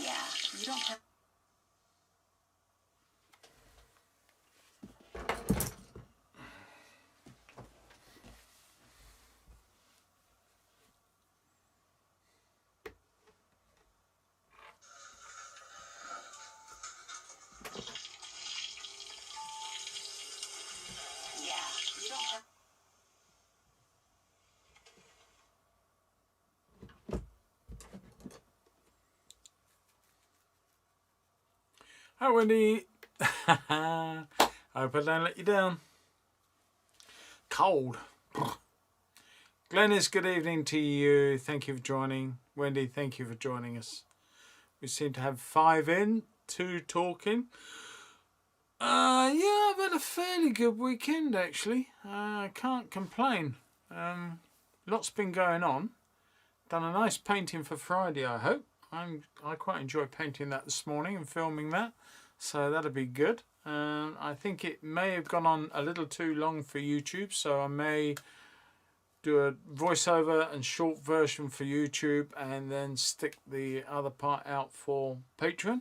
Yeah, you don't have... Yeah, you don't have... Hi Wendy. I hope I don't let you down. Cold. Glennis, good evening to you. Thank you for joining. Wendy, thank you for joining us. We seem to have 5 in, 2 talking. Yeah, I've had a fairly good weekend actually. I can't complain. Lots been going on. Done a nice painting for Friday, I hope. I quite enjoyed painting that this morning and filming that, so that'll be good. I think it may have gone on a little too long for YouTube, so I may do a voiceover and short version for YouTube and then stick the other part out for Patreon.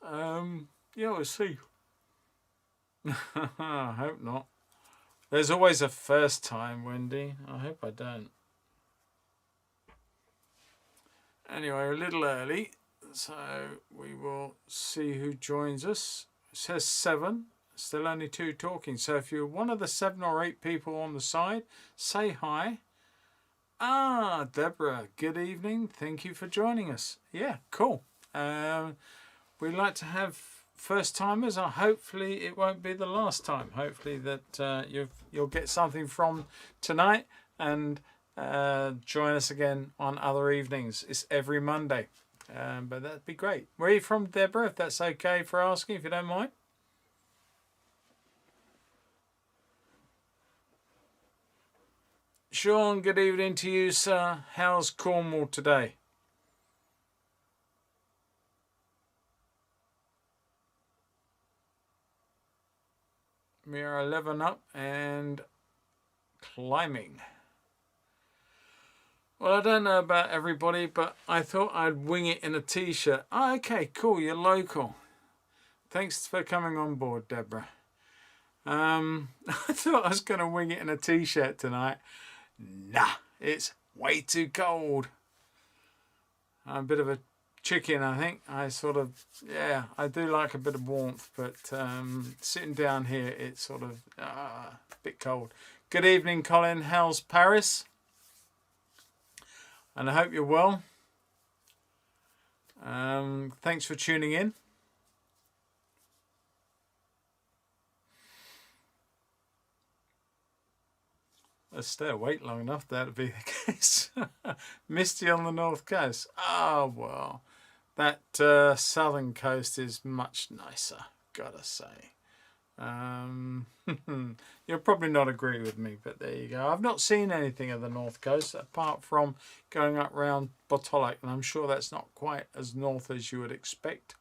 Yeah, we'll see. I hope not. There's always a first time, Wendy. I hope I don't. Anyway, a little early, so we will see who joins us. It says 7, still only 2 talking. So if you're one of the 7 or 8 people on the side, say hi. Ah, Deborah, good evening. Thank you for joining us. Yeah, cool. We like to have first timers. Hopefully it won't be the last time. Hopefully that you'll get something from tonight and join us again on other evenings. It's every Monday, but that'd be great. Where are you from, Deborah, if that's okay for asking, if you don't mind? Sean, good evening to you, sir. How's Cornwall today? We are 11 up and climbing. Well, I don't know about everybody, but I thought I'd wing it in a t-shirt. Oh, okay, cool, you're local. Thanks for coming on board, Deborah. I thought I was going to wing it in a t-shirt tonight. Nah, it's way too cold. I'm a bit of a chicken, I think. I do like a bit of warmth, but sitting down here, it's sort of a bit cold. Good evening, Colin. How's Paris? And I hope you're well. Thanks for tuning in. Let's stay awake long enough, that'd be the case. Misty on the north coast. Oh, well, that southern coast is much nicer, gotta say. You'll probably not agree with me, but there you go. I've not seen anything of the north coast apart from going up round Bottolac, and I'm sure that's not quite as north as you would expect.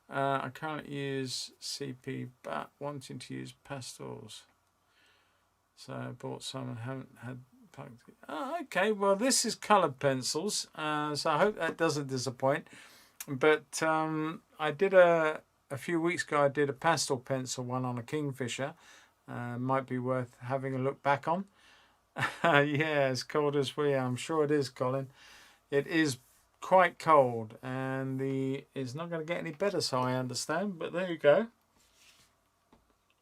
I can't use CP, but wanting to use pastels. So I bought some and haven't had... Oh, okay, well this is coloured pencils, so I hope that doesn't disappoint. But I did a few weeks ago, I did a pastel pencil one on a kingfisher. Might be worth having a look back on. Yeah, as cold as we are. I'm sure it is, Colin. It is quite cold, and it's not going to get any better, so I understand. But there you go.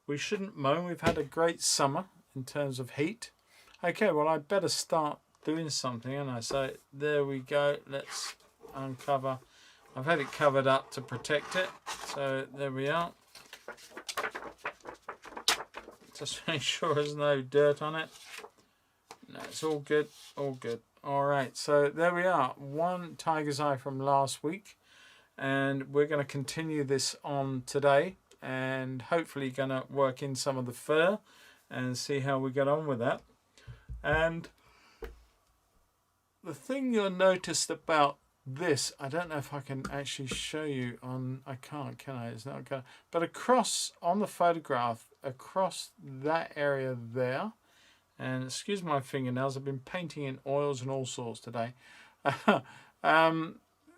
We shouldn't moan. We've had a great summer in terms of heat. Okay, well, I'd better start doing something, and I say, there we go. Let's uncover. I've had it covered up to protect it, so there we are. Just make sure there's no dirt on it. No, it's all good, all good. All right, so there we are. One tiger's eye from last week, and we're going to continue this on today, and hopefully going to work in some of the fur and see how we get on with that. And the thing you'll notice about this, I don't know if I can actually show you on, I can't, can I? It's not going, but across on the photograph, across that area there, and excuse my fingernails, I've been painting in oils and all sorts today.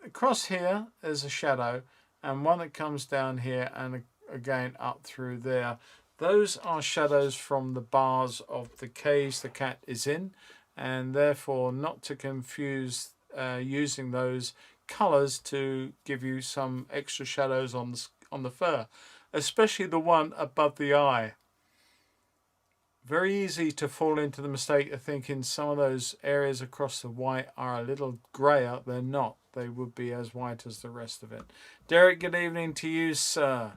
across here there's a shadow, and one that comes down here, and again up through there. Those are shadows from the bars of the cage the cat is in, and therefore not to confuse using those colours to give you some extra shadows on the fur, especially the one above the eye. Very easy to fall into the mistake of thinking some of those areas across the white are a little grayer. They're not. They would be as white as the rest of it. Derek, good evening to you, sir.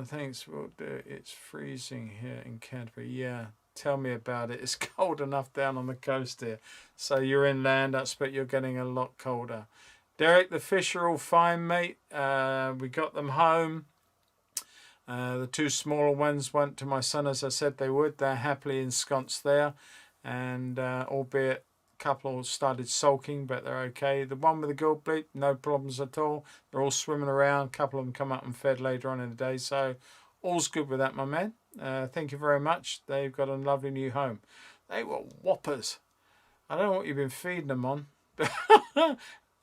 Thanks. We'll do. It's freezing here in Canterbury. Yeah, tell me about it. It's cold enough down on the coast here. So you're inland, I expect you're getting a lot colder. Derek, the fish are all fine, mate. We got them home. The two smaller ones went to my son, as I said they would. They're happily ensconced there, and albeit a couple started sulking, but they're okay. The one with the gold bleep, no problems at all. They're all swimming around. A couple of them come up and fed later on in the day, so all's good with that, my man. Thank you very much. They've got a lovely new home. They were whoppers. I don't know what you've been feeding them on.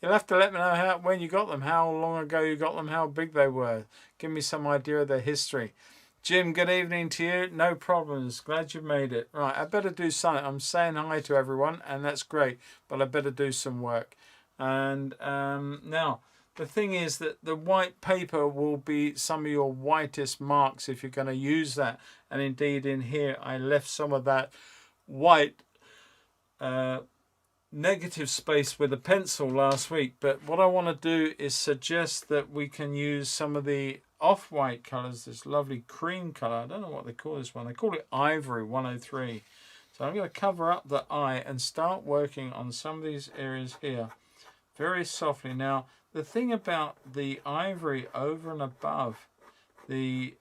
You'll have to let me know when you got them, how long ago you got them, how big they were. Give me some idea of their history. Jim, good evening to you. No problems. Glad you made it. Right, I better do something. I'm saying hi to everyone, and that's great, but I better do some work. And now, the thing is that the white paper will be some of your whitest marks if you're going to use that. And indeed, in here, I left some of that white negative space with a pencil last week, but what I want to do is suggest that we can use some of the off-white colors, this lovely cream color. I don't know what they call this one. They call it Ivory 103. So I'm going to cover up the eye and start working on some of these areas here very softly. Now, the thing about the ivory over and above the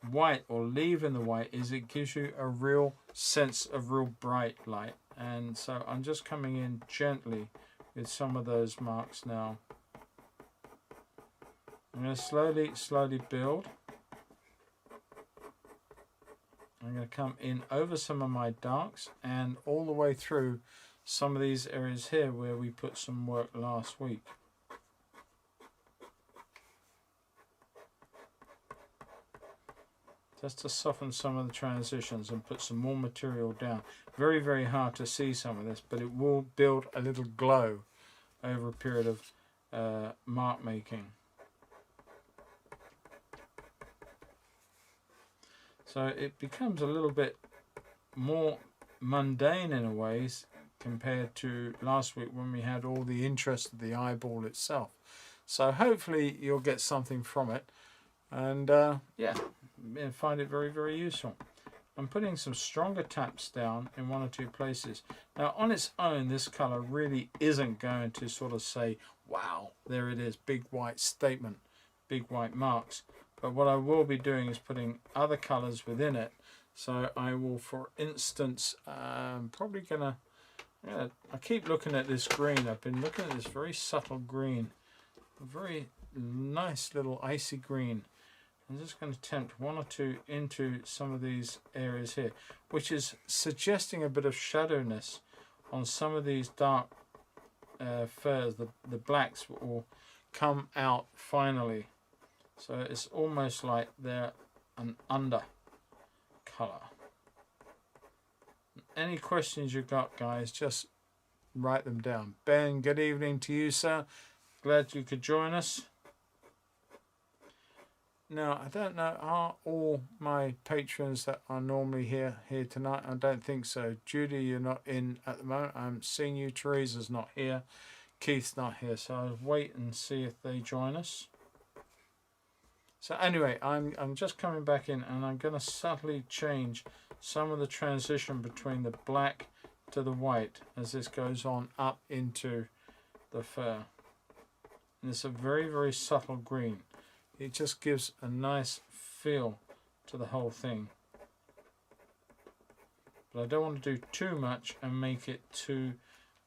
white, or leaving the white, is it gives you a real sense of real bright light. And so I'm just coming in gently with some of those marks now. I'm going to slowly build. I'm going to come in over some of my darks and all the way through some of these areas here where we put some work last week. Just to soften some of the transitions and put some more material down. Very, very hard to see some of this, but it will build a little glow over a period of mark making. So it becomes a little bit more mundane in a way compared to last week when we had all the interest of the eyeball itself. So hopefully you'll get something from it, and yeah, find it very, very useful. I'm putting some stronger taps down in one or two places. Now on its own, this color really isn't going to sort of say, wow, there it is, big white statement, big white marks. But what I will be doing is putting other colors within it. So I will, for instance, probably gonna, I keep looking at this green. I've been looking at this very subtle green, a very nice little icy green. I'm just going to tempt one or two into some of these areas here, which is suggesting a bit of shadowness on some of these dark furs. The blacks will come out finally. So it's almost like they're an under color. Any questions you've got, guys, just write them down. Ben, good evening to you, sir. Glad you could join us. Now, I don't know, are all my patrons that are normally here tonight? I don't think so. Judy, you're not in at the moment. I'm seeing you. Teresa's not here. Keith's not here. So I'll wait and see if they join us. So anyway, I'm just coming back in, and I'm going to subtly change some of the transition between the black to the white as this goes on up into the fur. And it's a very, very subtle green. It just gives a nice feel to the whole thing. But I don't want to do too much and make it too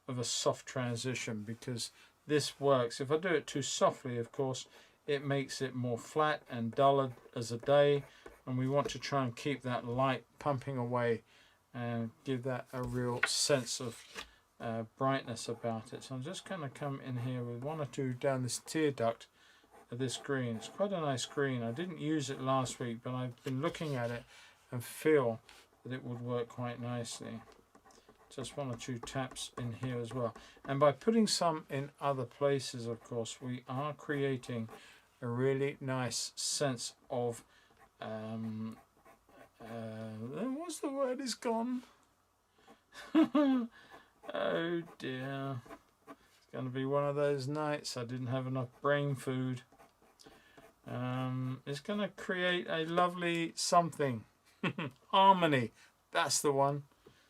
of a soft transition, because this works. If I do it too softly, of course, it makes it more flat and duller as a day, and we want to try and keep that light pumping away and give that a real sense of brightness about it. So I'm just going to come in here with one or two down this tear duct of this green. It's quite a nice green. I didn't use it last week, but I've been looking at it and feel that it would work quite nicely. Just one or two taps in here as well. And by putting some in other places, of course, we are creating a really nice sense of what's the word? Is gone. Oh dear. It's going to be one of those nights I didn't have enough brain food. It's going to create a lovely something. Harmony. That's the one.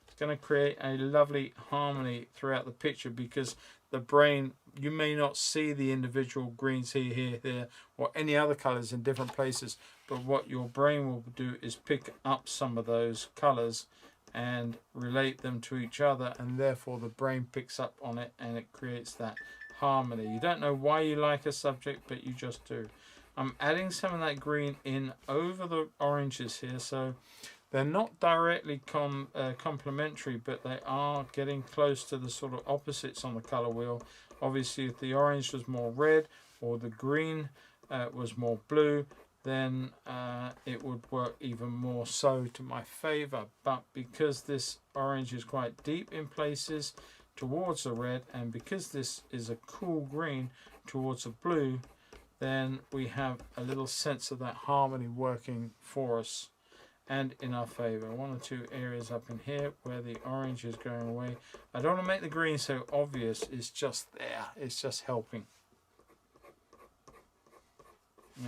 It's going to create a lovely harmony throughout the picture, because the brain, you may not see the individual greens here, there, or any other colours in different places, but what your brain will do is pick up some of those colours and relate them to each other, and therefore the brain picks up on it and it creates that harmony. You don't know why you like a subject, but you just do. I'm adding some of that green in over the oranges here, so they're not directly complementary, but they are getting close to the sort of opposites on the colour wheel. Obviously, if the orange was more red or the green was more blue, then it would work even more so to my favour. But because this orange is quite deep in places towards the red, and because this is a cool green towards the blue, then we have a little sense of that harmony working for us and in our favour. One or two areas up in here where the orange is going away. I don't want to make the green so obvious, it's just there, it's just helping.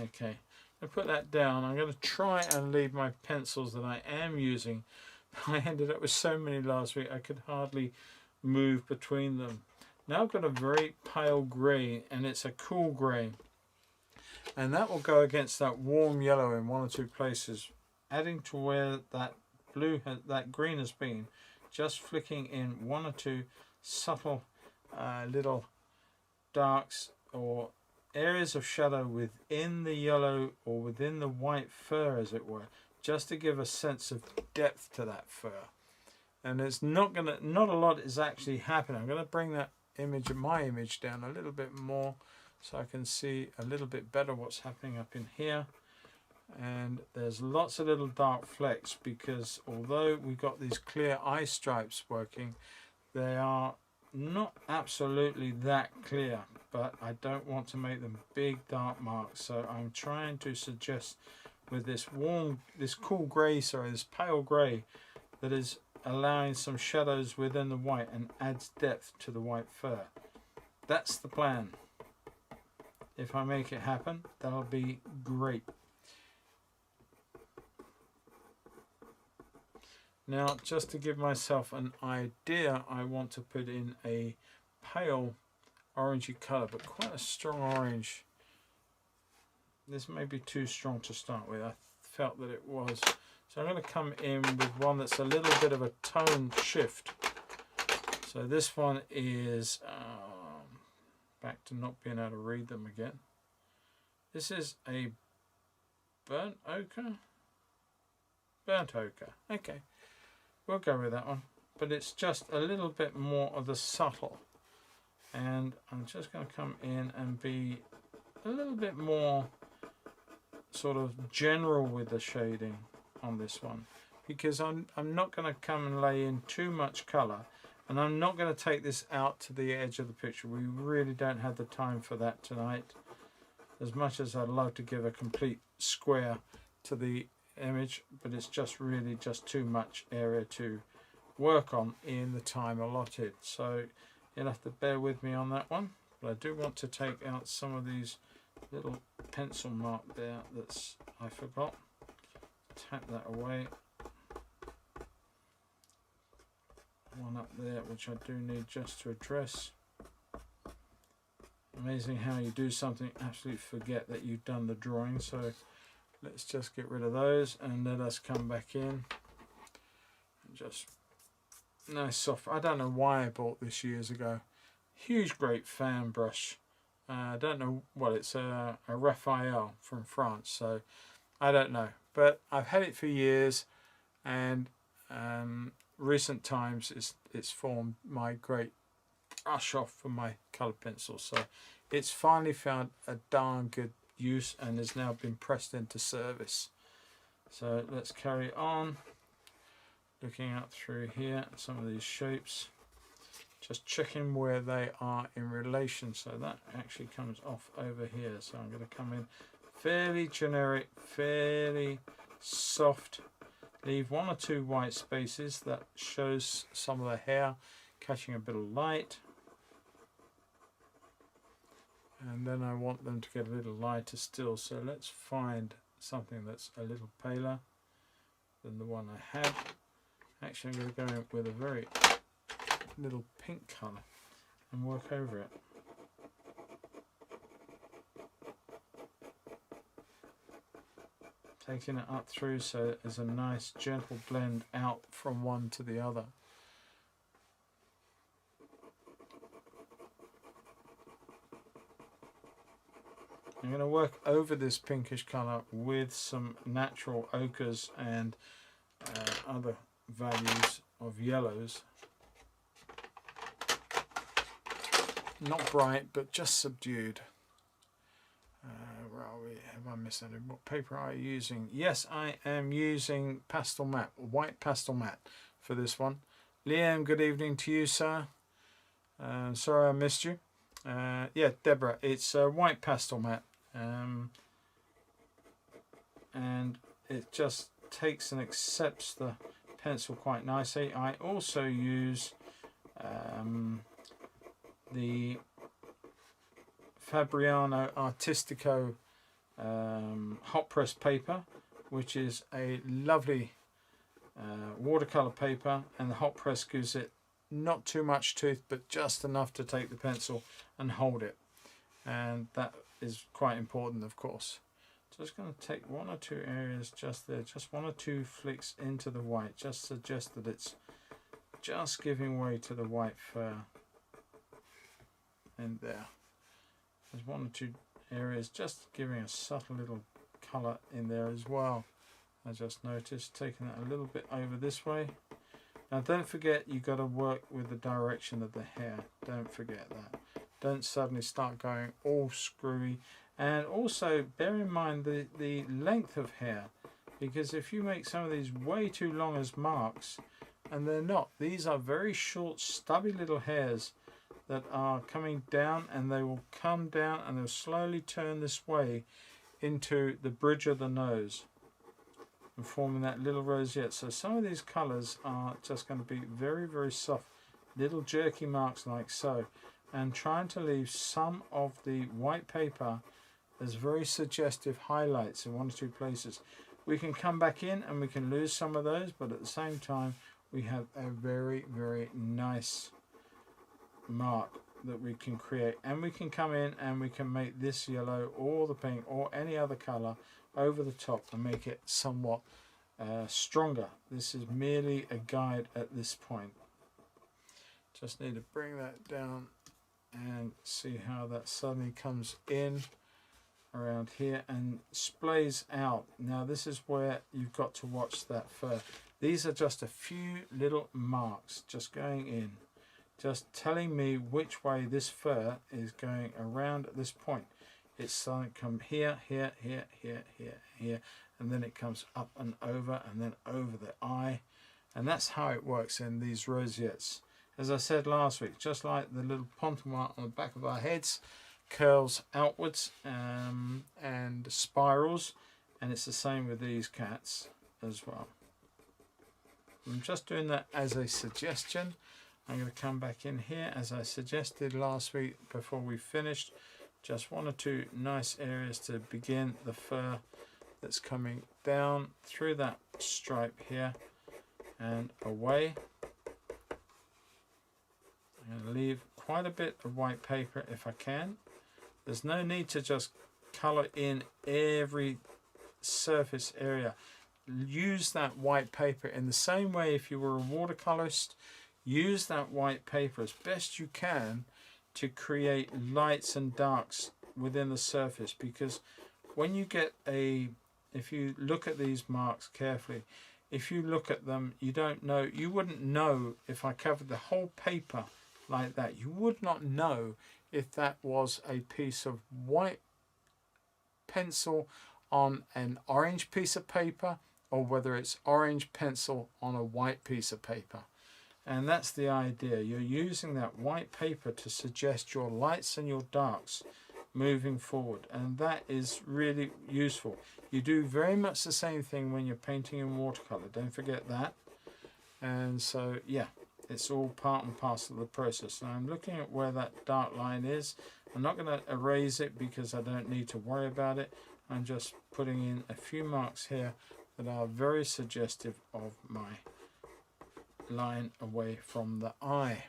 Okay, I put that down. I'm going to try and leave my pencils that I am using. I ended up with so many last week I could hardly move between them. Now I've got a very pale grey, and it's a cool grey, and that will go against that warm yellow in one or two places, adding to where that blue, that green has been, just flicking in one or two subtle little darks or areas of shadow within the yellow or within the white fur, as it were, just to give a sense of depth to that fur. And it's not a lot is actually happening. I'm gonna bring that image, my image, down a little bit more so I can see a little bit better what's happening up in here. And there's lots of little dark flecks, because although we've got these clear eye stripes working, they are not absolutely that clear, but I don't want to make them big dark marks, so I'm trying to suggest with this cool grey, this pale grey, that is allowing some shadows within the white and adds depth to the white fur. That's the plan. If I make it happen, that'll be great. Now, just to give myself an idea, I want to put in a pale orangey colour, but quite a strong orange. This may be too strong to start with. I felt that it was. So I'm going to come in with one that's a little bit of a tone shift. So this one is, back to not being able to read them again. This is a burnt ochre. Burnt ochre. Okay. We'll go with that one, but it's just a little bit more of the subtle, and I'm just going to come in and be a little bit more sort of general with the shading on this one, because I'm not going to come and lay in too much colour, and I'm not going to take this out to the edge of the picture. We really don't have the time for that tonight, as much as I'd love to give a complete square to the image, but it's just really just too much area to work on in the time allotted, so you'll have to bear with me on that one. But I do want to take out some of these little pencil mark there that's I forgot. Tap that away. One up there which I do need just to address. Amazing how you do something, absolutely forget that you've done the drawing. So let's just get rid of those and let us come back in and just nice soft. I don't know why I bought this years ago. Huge great fan brush. I don't know what it's a Raphael from France, so I don't know, but I've had it for years, and recent times it's formed my great brush off for my colour pencil. So it's finally found a darn good use and has now been pressed into service. So let's carry on looking out through here at some of these shapes, just checking where they are in relation. So that actually comes off over here, so I'm going to come in fairly generic, fairly soft, leave one or two white spaces that shows some of the hair catching a bit of light, and then I want them to get a little lighter still. So let's find something that's a little paler than the one I had. Actually, I'm going to go in with a very little pink colour and work over it. Taking it up through so there's a nice gentle blend out from one to the other. I'm going to work over this pinkish colour with some natural ochres and other values of yellows. Not bright, but just subdued. Where are we? Have I missed anything? What paper are you using? Yes, I am using pastel matte, white pastel matte for this one. Liam, good evening to you, sir. Sorry I missed you. Yeah, Deborah, it's white pastel matte. And it just takes and accepts the pencil quite nicely. I also use the Fabriano Artistico hot press paper, which is a lovely watercolor paper, and the hot press gives it not too much tooth but just enough to take the pencil and hold it, and that is quite important, of course. Just going to take one or two areas just there, just one or two flicks into the white, just suggest that it's just giving way to the white fur. And there, there's one or two areas just giving a subtle little colour in there as well. I just noticed, taking that a little bit over this way. Now don't forget, you've got to work with the direction of the hair, don't forget that. Don't suddenly start going all screwy, and also bear in mind the length of hair, because if you make some of these way too long as marks, and they're not, these are very short stubby little hairs that are coming down, and they will come down and they'll slowly turn this way into the bridge of the nose and forming that little rosette. So some of these colours are just going to be very, very soft, little jerky marks like so, and trying to leave some of the white paper as very suggestive highlights in one or two places. We can come back in and we can lose some of those, but at the same time we have a very, very nice mark that we can create, and we can come in and we can make this yellow or the pink or any other color over the top and make it somewhat stronger. This is merely a guide at this point. Just need to bring that down and see how that suddenly comes in around here and splays out. Now this is where you've got to watch that fur. These are just a few little marks just going in, just telling me which way this fur is going around at this point. It's starting to come here, here, here, here, here, here, and then it comes up and then over the eye. And that's how it works in these rosettes. As I said last week, just like the little pontillate on the back of our heads curls outwards and spirals, and it's the same with these cats as well. I'm just doing that as a suggestion. I'm going to come back in here as I suggested last week before we finished. Just one or two nice areas to begin the fur that's coming down through that stripe here and away. I'm going to leave quite a bit of white paper if I can. There's no need to just colour in every surface area. Use that white paper in the same way if you were a watercolourist. Use that white paper as best you can to create lights and darks within the surface, because when you get if you look at these marks carefully, if you look at them, you don't know, you wouldn't know if I covered the whole paper like that. You would not know if that was a piece of white pencil on an orange piece of paper or whether it's orange pencil on a white piece of paper. And that's the idea. You're using that white paper to suggest your lights and your darks moving forward, and that is really useful. You do very much the same thing when you're painting in watercolor, don't forget that. And so yeah, it's all part and parcel of the process. Now I'm looking at where that dark line is. I'm not going to erase it because I don't need to worry about it. I'm just putting in a few marks here that are very suggestive of my line away from the eye.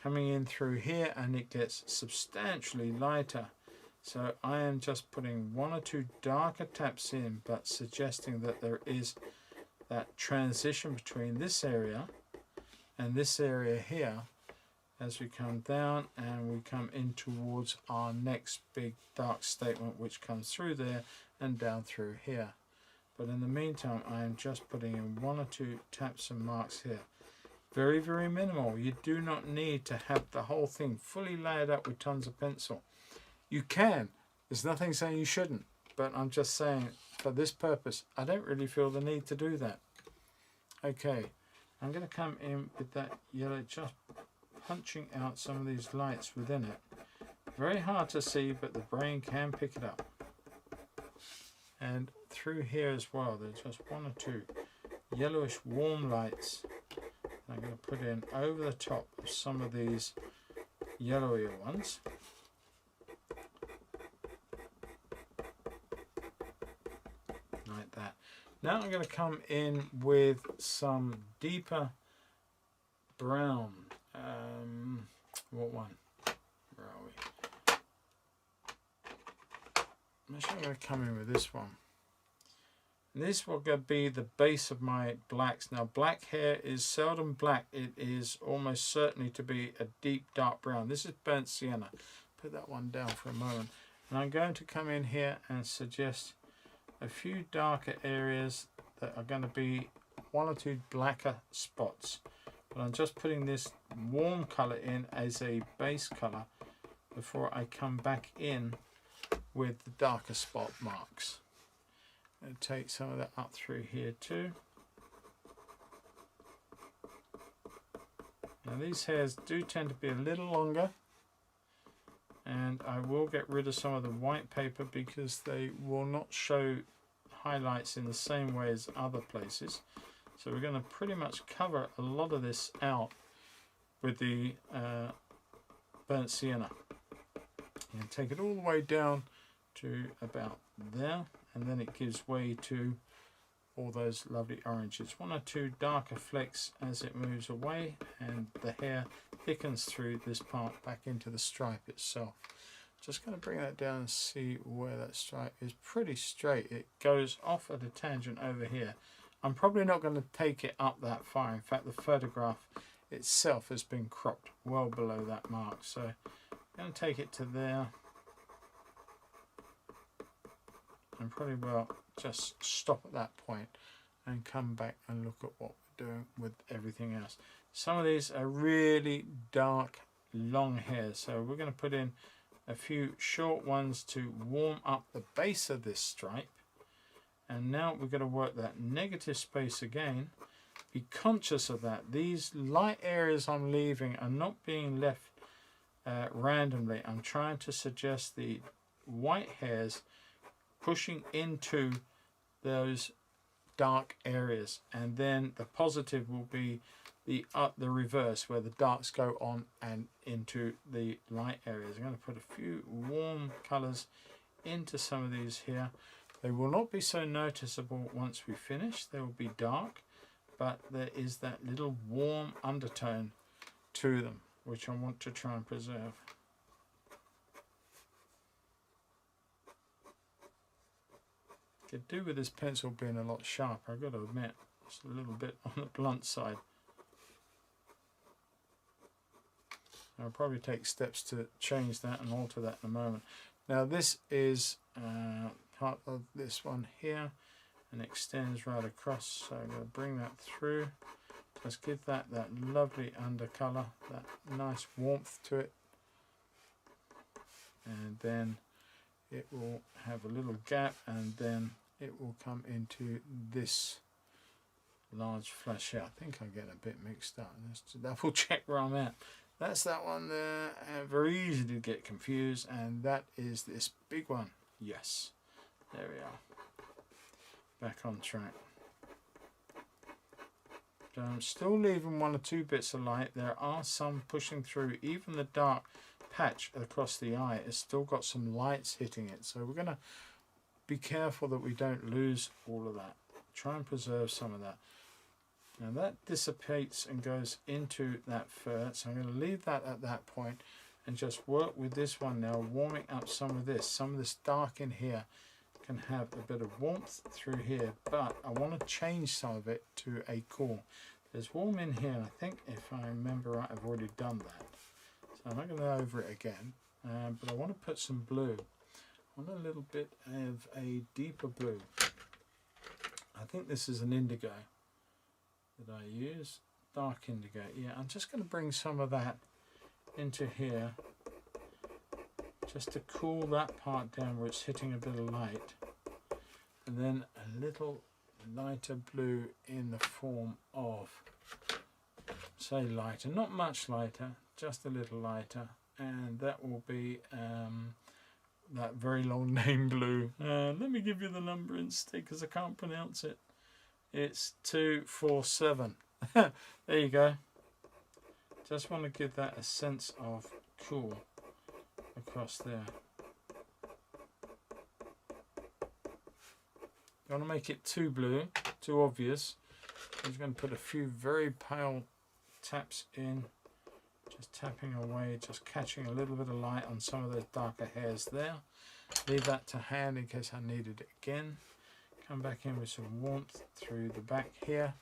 Coming in through here, and it gets substantially lighter. So I am just putting one or two darker taps in, but suggesting that there is that transition between this area and this area here as we come down and we come in towards our next big dark statement, which comes through there and down through here. But in the meantime, I am just putting in one or two taps and marks here. Very, very minimal. You do not need to have the whole thing fully layered up with tons of pencil. You can. There's nothing saying you shouldn't. But I'm just saying, for this purpose, I don't really feel the need to do that. Okay, I'm going to come in with that yellow, just punching out some of these lights within it. Very hard to see, but the brain can pick it up. And through here as well, there's just one or two yellowish warm lights I'm going to put in over the top of some of these yellowier ones. Like that. Now I'm going to come in with some deeper brown. What one? Where are we? I'm actually going to come in with this one. This will be the base of my blacks. Now black hair is seldom black. It is almost certainly to be a deep dark brown. This is burnt sienna. Put that one down for a moment. And I'm going to come in here and suggest a few darker areas that are going to be one or two blacker spots. But I'm just putting this warm colour in as a base colour before I come back in with the darker spot marks. And take some of that up through here too. Now these hairs do tend to be a little longer, and I will get rid of some of the white paper because they will not show highlights in the same way as other places. So we're going to pretty much cover a lot of this out with the burnt sienna. And take it all the way down to about there. And then it gives way to all those lovely oranges. One or two darker flecks as it moves away, and the hair thickens through this part back into the stripe itself. Just going to bring that down and see where that stripe is. Pretty straight. It goes off at a tangent over here. I'm probably not going to take it up that far. In fact, the photograph itself has been cropped well below that mark. So I'm going to take it to there. And probably will just stop at that point and come back and look at what we're doing with everything else. Some of these are really dark, long hairs, so we're going to put in a few short ones to warm up the base of this stripe. And now we're going to work that negative space again. Be conscious of that. These light areas I'm leaving are not being left randomly. I'm trying to suggest the white hairs pushing into those dark areas, and then the positive will be the reverse, where the darks go on and into the light areas. I'm going to put a few warm colors into some of these here. They will not be so noticeable once we finish. They will be dark, but there is that little warm undertone to them, which I want to try and preserve. Could do with this pencil being a lot sharper, I've got to admit. It's a little bit on the blunt side. I'll probably take steps to change that and alter that in a moment. Now this is part of this one here, and extends right across. So I'm going to bring that through. Just give that lovely undercolour, that nice warmth to it. And then it will have a little gap, and then it will come into this large flash out. I think I get a bit mixed up. Let's double check where I'm at. That's that one there. Very easy to get confused, and that is this big one. Yes, there we are. Back on track. So I'm still leaving 1 or 2 bits of light. There are some pushing through. Even the dark patch across the eye has still got some lights hitting it. So we're going to be careful that we don't lose all of that. Try and preserve some of that. Now that dissipates and goes into that fur, so I'm going to leave that at that point and just work with this one now, warming up some of this. Some of this dark in here can have a bit of warmth through here, but I want to change some of it to a cool. There's warm in here, and I think if I remember right, I've already done that. So I'm not going to go over it again, but I want to put some blue. I want a little bit of a deeper blue. I think this is an indigo that I use, dark indigo. Yeah, I'm just going to bring some of that into here just to cool that part down where it's hitting a bit of light, and then a little lighter blue in the form of, say, lighter, not much lighter, just a little lighter, and that will be that very long name blue. Let me give you the number instead because I can't pronounce it. It's 247. There you go. Just want to give that a sense of cool across there. Don't want to make it too blue, too obvious. I'm just going to put a few very pale taps in, just tapping away, just catching a little bit of light on some of those darker hairs there. Leave that to hand in case I needed it again. Come back in with some warmth through the back here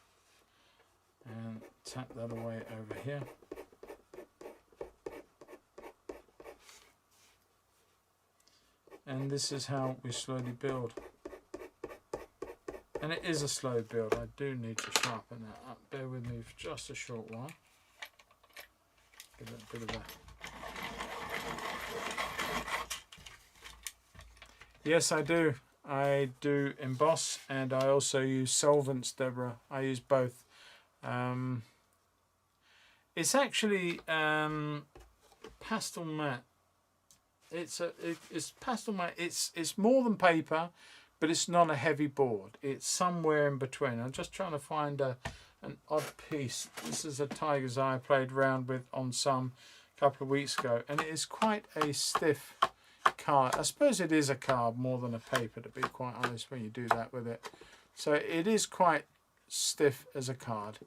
and tap that away over here. And this is how we slowly build. And it is a slow build. I do need to sharpen that up. Bear with me for just a short while. Give it a bit of that. Yes, I do. I do emboss, and I also use solvents, Deborah. I use both. It's actually pastel matte. It's pastel matte. It's more than paper, but it's not a heavy board. It's somewhere in between. I'm just trying to find an odd piece. This is a tiger's eye I played around with on some a couple of weeks ago, and it is quite a stiff card. I suppose it is a card more than a paper, to be quite honest, when you do that with it. So it is quite stiff as a card.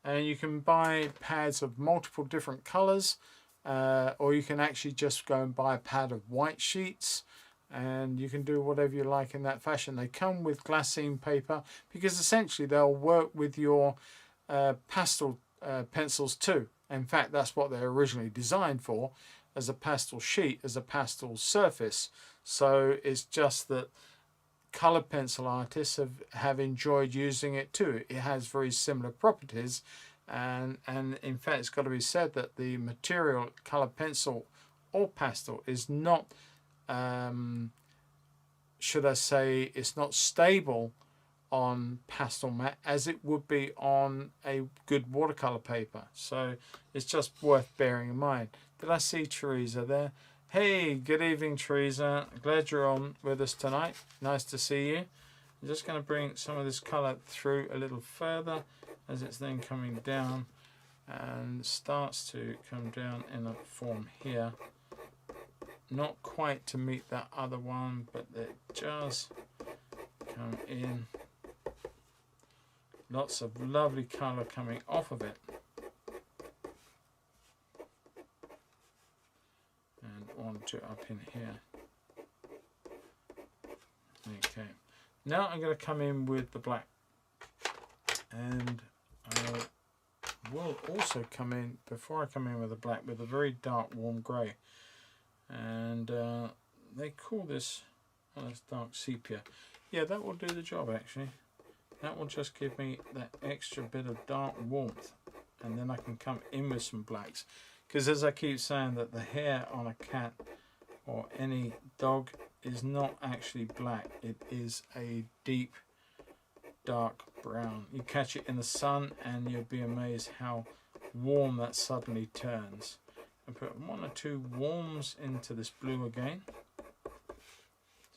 And you can buy pads of multiple different colours, or you can actually just go and buy a pad of white sheets, and you can do whatever you like in that fashion. They come with glassine paper because essentially they'll work with your pastel pencils too. In fact, that's what they're originally designed for, as a pastel sheet, as a pastel surface. So it's just that colour pencil artists have enjoyed using it too. It has very similar properties, and in fact it's got to be said that the material colour pencil or pastel is not, should I say, it's not stable on pastel matte as it would be on a good watercolour paper. So it's just worth bearing in mind. Did I see Teresa there? Hey, good evening, Teresa. Glad you're on with us tonight. Nice to see you. I'm just going to bring some of this colour through a little further as it's then coming down and starts to come down in a form here. Not quite to meet that other one, but it does come in. Lots of lovely colour coming off of it. Onto up in here. Okay, now I'm going to come in with the black, and I will also come in, before I come in with the black, with a very dark warm grey, and they call this, well, it's dark sepia. Yeah, that will do the job actually. That will just give me that extra bit of dark warmth, and then I can come in with some blacks. Because as I keep saying, that the hair on a cat or any dog is not actually black. It is a deep dark brown. You catch it in the sun and you'll be amazed how warm that suddenly turns. And put 1 or 2 warms into this blue again,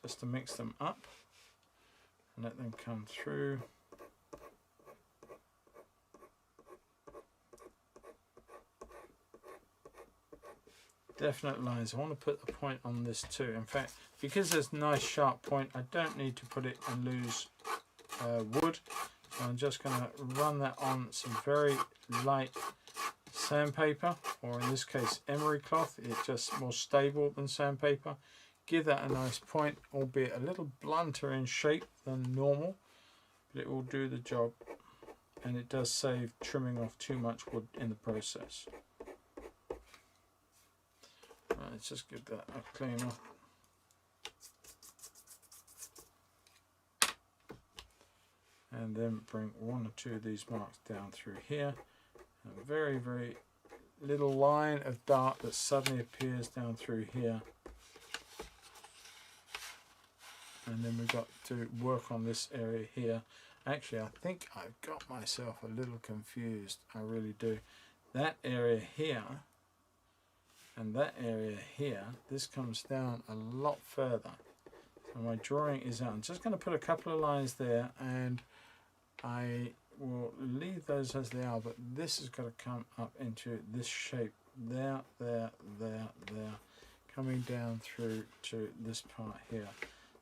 just to mix them up and let them come through. Definite lines. I want to put a point on this too. In fact, because there's a nice sharp point, I don't need to put it and lose wood. So I'm just going to run that on some very light sandpaper, or in this case emery cloth. It's just more stable than sandpaper. Give that a nice point, albeit a little blunter in shape than normal, but it will do the job, and it does save trimming off too much wood in the process. Right, let's just give that a clean up. And then bring 1 or 2 of these marks down through here. A very, very little line of dark that suddenly appears down through here. And then we've got to work on this area here. Actually, I think I've got myself a little confused. I really do. That area here and that area here, this comes down a lot further. So my drawing is out. I'm just going to put a couple of lines there, and I will leave those as they are, but this has got to come up into this shape. There, there, there, there. Coming down through to this part here.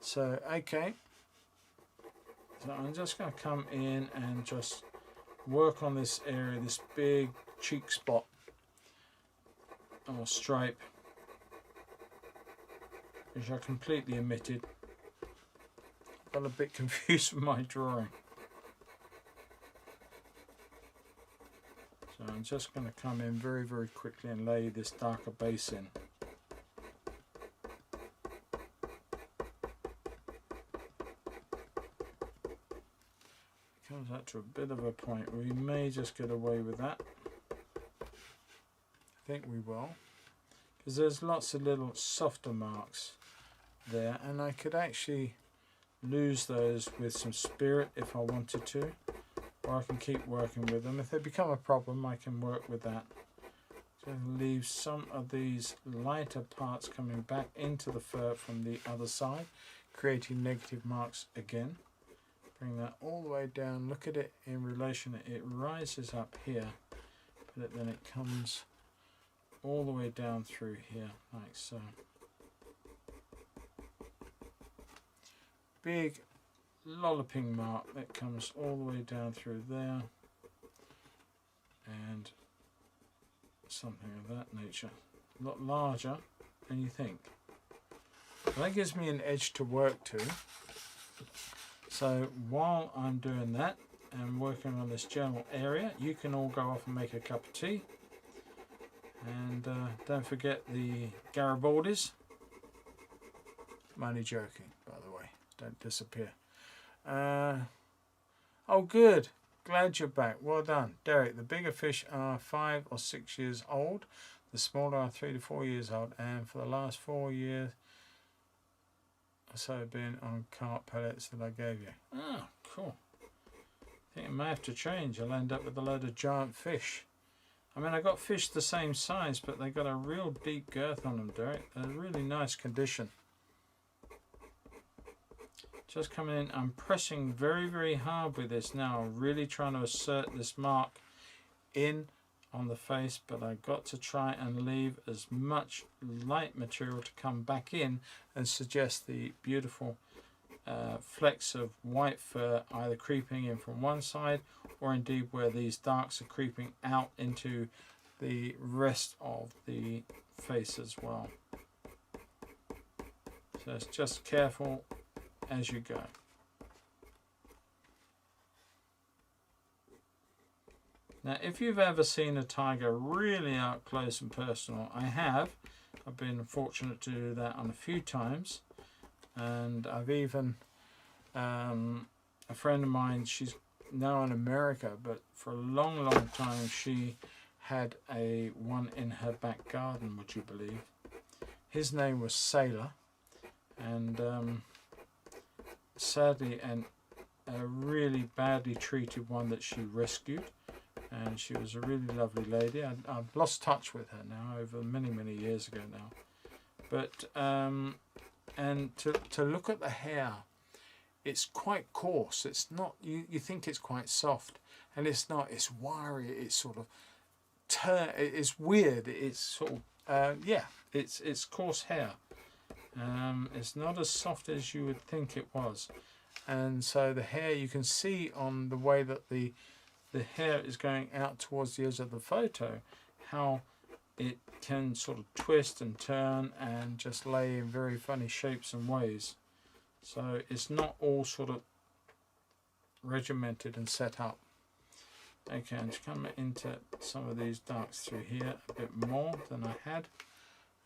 So, okay. So I'm just going to come in and just work on this area, this big cheek spot or stripe, which I completely omitted. Got a bit confused with my drawing. So I'm just going to come in very, very quickly and lay this darker base in. Comes up to a bit of a point. We may just get away with that. I think we will, because there's lots of little softer marks there, and I could actually lose those with some spirit if I wanted to, or I can keep working with them. If they become a problem, I can work with that. So leave some of these lighter parts coming back into the fur from the other side, creating negative marks again. Bring that all the way down. Look at it in relation. It rises up here, but then it comes all the way down through here, like so. Big lolloping mark that comes all the way down through there, and something of that nature. A lot larger than you think. So that gives me an edge to work to. So while I'm doing that and working on this general area, you can all go off and make a cup of tea. And don't forget the Garibaldis. I'm only joking, by the way. Don't disappear. Oh, good. Glad you're back. Well done. Derek, the bigger fish are 5 or 6 years old. The smaller are 3 to 4 years old. And for the last 4 years or so been on carp pellets that I gave you. Oh, cool. I think it may have to change. I'll end up with a load of giant fish. I mean, I got fish the same size, but they got a real deep girth on them, Derek. They're really nice condition. Just coming in, I'm pressing very, very hard with this now. Really trying to assert this mark in on the face, but I've got to try and leave as much light material to come back in and suggest the beautiful flecks of white fur either creeping in from one side, or indeed where these darks are creeping out into the rest of the face as well. So it's just careful as you go. Now, if you've ever seen a tiger really up close and personal, I have. I've been fortunate to do that on a few times, and I've even a friend of mine, she's now in America, but for a long time she had a one in her back garden, would you believe? His name was Sailor, and sadly a really badly treated one that she rescued, and she was a really lovely lady. I've lost touch with her now over many years ago now, but and to look at the hair, it's quite coarse. It's not, you think it's quite soft, and it's not. It's wiry. It's sort of it's weird. It's sort of yeah, it's coarse hair. It's not as soft as you would think it was, and so the hair, you can see on the way that the hair is going out towards the edge of the photo, how it can sort of twist and turn and just lay in very funny shapes and ways. So it's not all sort of regimented and set up. Okay, I'm just coming into some of these darks through here a bit more than I had.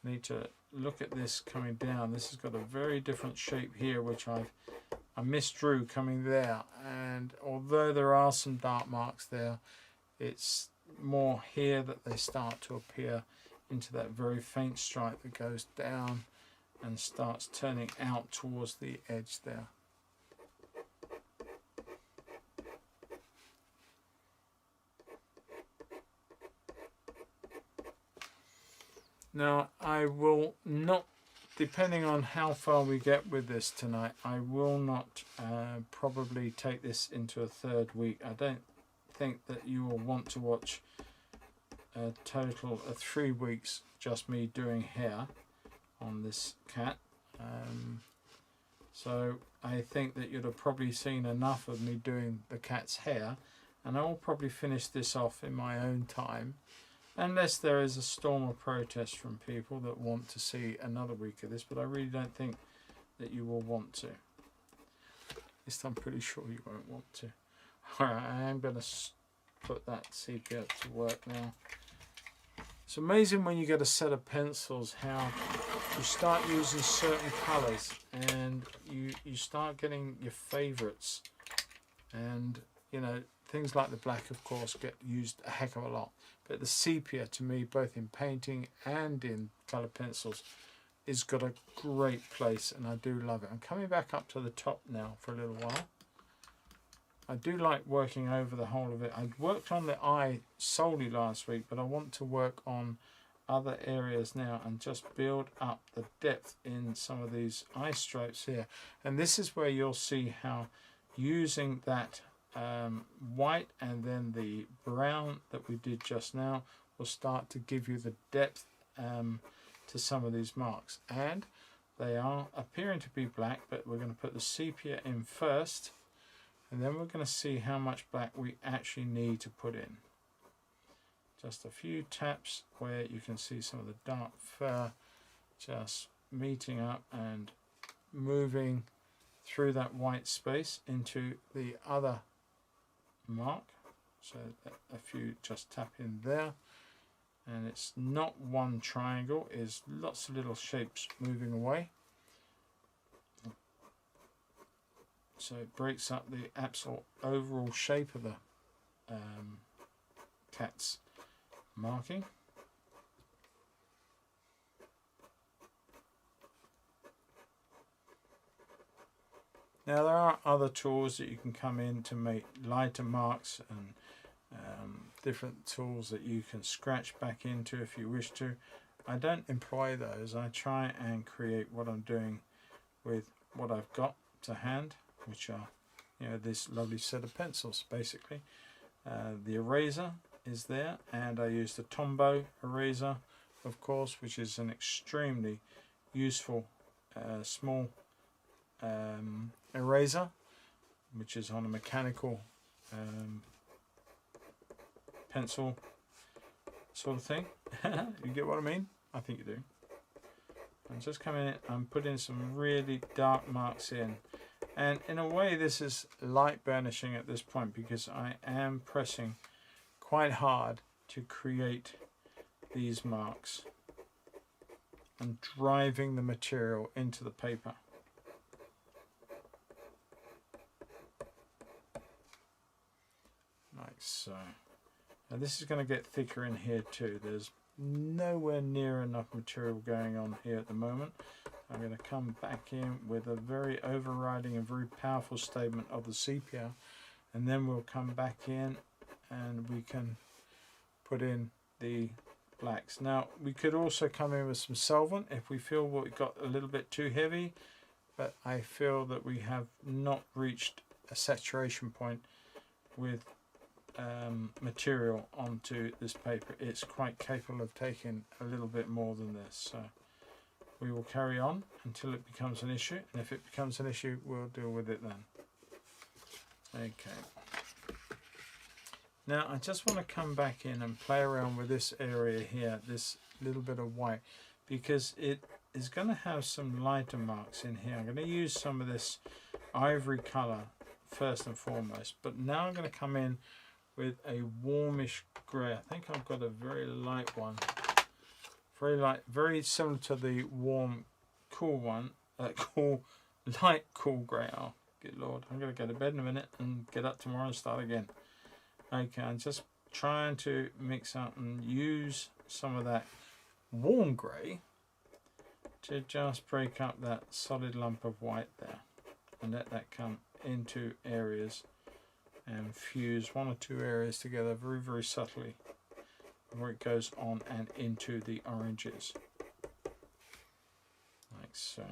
I need to look at this coming down. This has got a very different shape here, which I misdrew coming there, and although there are some dark marks there, it's more here that they start to appear into that very faint stripe that goes down and starts turning out towards the edge there. Now I will not, depending on how far we get with this tonight, I will not probably take this into a third week. I don't think that you will want to watch a total of 3 weeks just me doing hair on this cat. So I think that you'd have probably seen enough of me doing the cat's hair, and I will probably finish this off in my own time, unless there is a storm of protest from people that want to see another week of this, but I really don't think that you will want to. At least I'm pretty sure you won't want to. Alright, I am going to put that sepia to work now. It's amazing when you get a set of pencils how you start using certain colours and you start getting your favourites, and you know, things like the black of course get used a heck of a lot, but the sepia to me, both in painting and in colour pencils, is got a great place, and I do love it. I'm coming back up to the top now for a little while. I do like working over the whole of it. I worked on the eye solely last week, but I want to work on other areas now and just build up the depth in some of these eye stripes here. And this is where you'll see how using that white and then the brown that we did just now will start to give you the depth to some of these marks. And they are appearing to be black, but we're going to put the sepia in first, and then we're going to see how much black we actually need to put in. Just a few taps where you can see some of the dark fur just meeting up and moving through that white space into the other mark. So a few just tap in there, and it's not one triangle, it's lots of little shapes moving away. So it breaks up the absolute overall shape of the cat's marking. Now there are other tools that you can come in to make lighter marks, and different tools that you can scratch back into if you wish to. I don't employ those. I try and create what I'm doing with what I've got to hand, which are, you know, this lovely set of pencils basically. The eraser is there, and I use the Tombow eraser, of course, which is an extremely useful small eraser, which is on a mechanical pencil sort of thing. You get what I mean? I think you do. I'm just coming in and putting some really dark marks in, and in a way this is light burnishing at this point because I am pressing quite hard to create these marks and driving the material into the paper. so. Now this is going to get thicker in here too. There's nowhere near enough material going on here at the moment. I'm going to come back in with a very overriding and very powerful statement of the sepia, and then we'll come back in and we can put in the blacks. Now we could also come in with some solvent if we feel what we got a little bit too heavy, but I feel that we have not reached a saturation point with material onto this paper. It's quite capable of taking a little bit more than this, so we will carry on until it becomes an issue, and if it becomes an issue we'll deal with it then. Okay, now I just want to come back in and play around with this area here, this little bit of white, because it is going to have some lighter marks in here. I'm going to use some of this ivory color first and foremost, but now I'm going to come in with a warmish grey. I think I've got a very light one, very light, very similar to the warm cool one, light cool grey. Oh good lord, I'm going to go to bed in a minute and get up tomorrow and start again. Okay, I'm just trying to mix up and use some of that warm grey to just break up that solid lump of white there, and let that come into areas and fuse one or two areas together very, very subtly before it goes on and into the oranges, like so.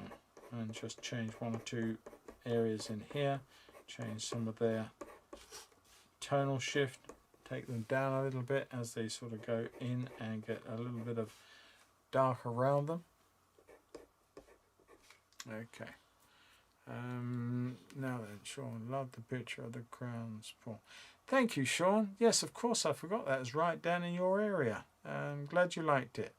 And just change one or two areas in here, change some of their tonal shift, take them down a little bit as they sort of go in and get a little bit of dark around them. Okay. Now then, Sean, love the picture of the crowns, Paul. Thank you, Sean. Yes, of course, I forgot that. It's right down in your area. I'm glad you liked it.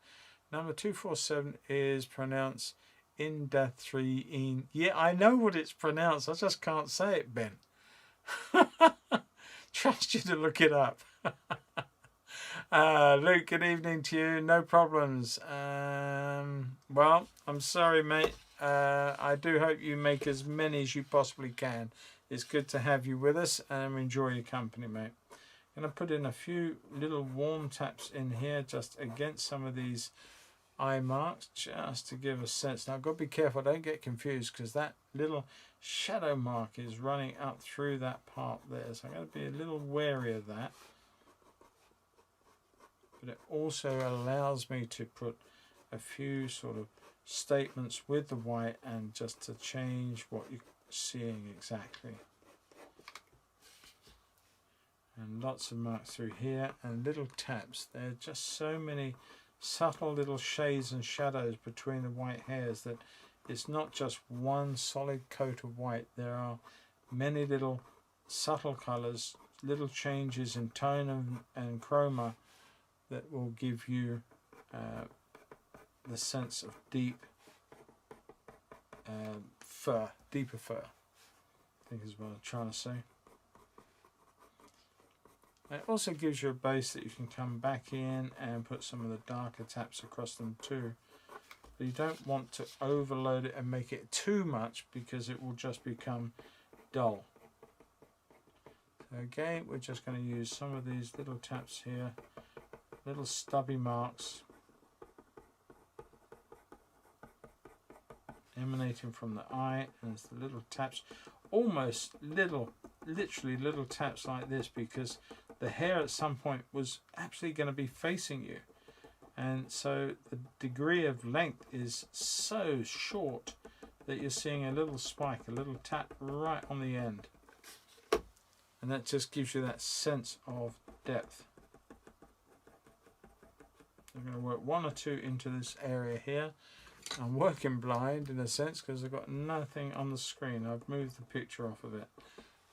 Number 247 is pronounced Indathrine. Yeah, I know what it's pronounced. I just can't say it, Ben. Trust you to look it up. Luke, good evening to you. No problems. Well, I'm sorry, mate. I do hope you make as many as you possibly can. It's good to have you with us and enjoy your company, mate. I'm going to put in a few little warm taps in here just against some of these eye marks, just to give a sense. Now I've got to be careful, don't get confused, because that little shadow mark is running up through that part there, so I'm going to be a little wary of that. But it also allows me to put a few sort of statements with the white and just to change what you're seeing exactly. And lots of marks through here and little taps. There are just so many subtle little shades and shadows between the white hairs that it's not just one solid coat of white. There are many little subtle colours, little changes in tone and chroma that will give you the sense of deep fur, deeper fur, I think is what I'm trying to say. It also gives you a base that you can come back in and put some of the darker taps across them too. But you don't want to overload it and make it too much, because it will just become dull. So again, we're just going to use some of these little taps here, little stubby marks emanating from the eye, and it's the little taps, almost literally little taps like this, because the hair at some point was actually going to be facing you, and so the degree of length is so short that you're seeing a little spike, a little tap right on the end, and that just gives you that sense of depth. I'm going to work one or two into this area here. I'm working blind in a sense because I've got nothing on the screen. I've moved the picture off of it.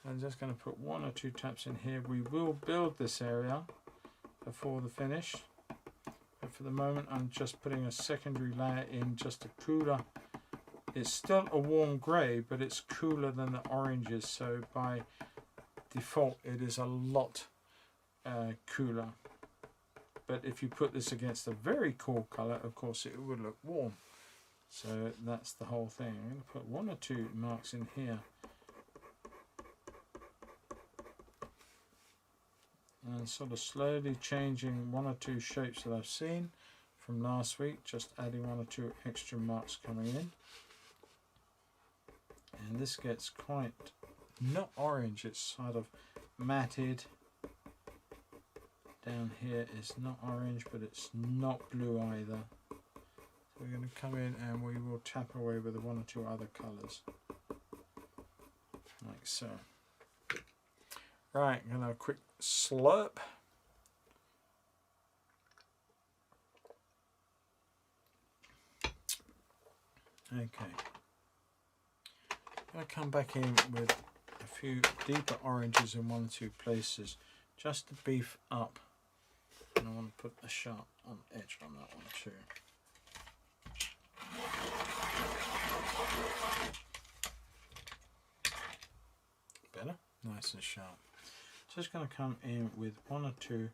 I'm just going to put one or two taps in here. We will build this area before the finish, but for the moment I'm just putting a secondary layer in, just a cooler. It's still a warm grey, but it's cooler than the oranges, so by default it is a lot cooler. But if you put this against a very cool colour, of course it would look warm. So that's the whole thing. I'm going to put one or two marks in here. and sort of slowly changing one or two shapes that I've seen from last week, just adding one or two extra marks coming in. And this gets quite, not orange, it's sort of matted. Down here is not orange, but it's not blue either. So we're going to come in and we will tap away with one or two other colours, like so. Right, I'm going to have a quick slurp. Okay. I'm going to come back in with a few deeper oranges in one or two places, just to beef up. And I want to put a sharp edge on that one too. Better? Nice and sharp. Just going to come in with one or two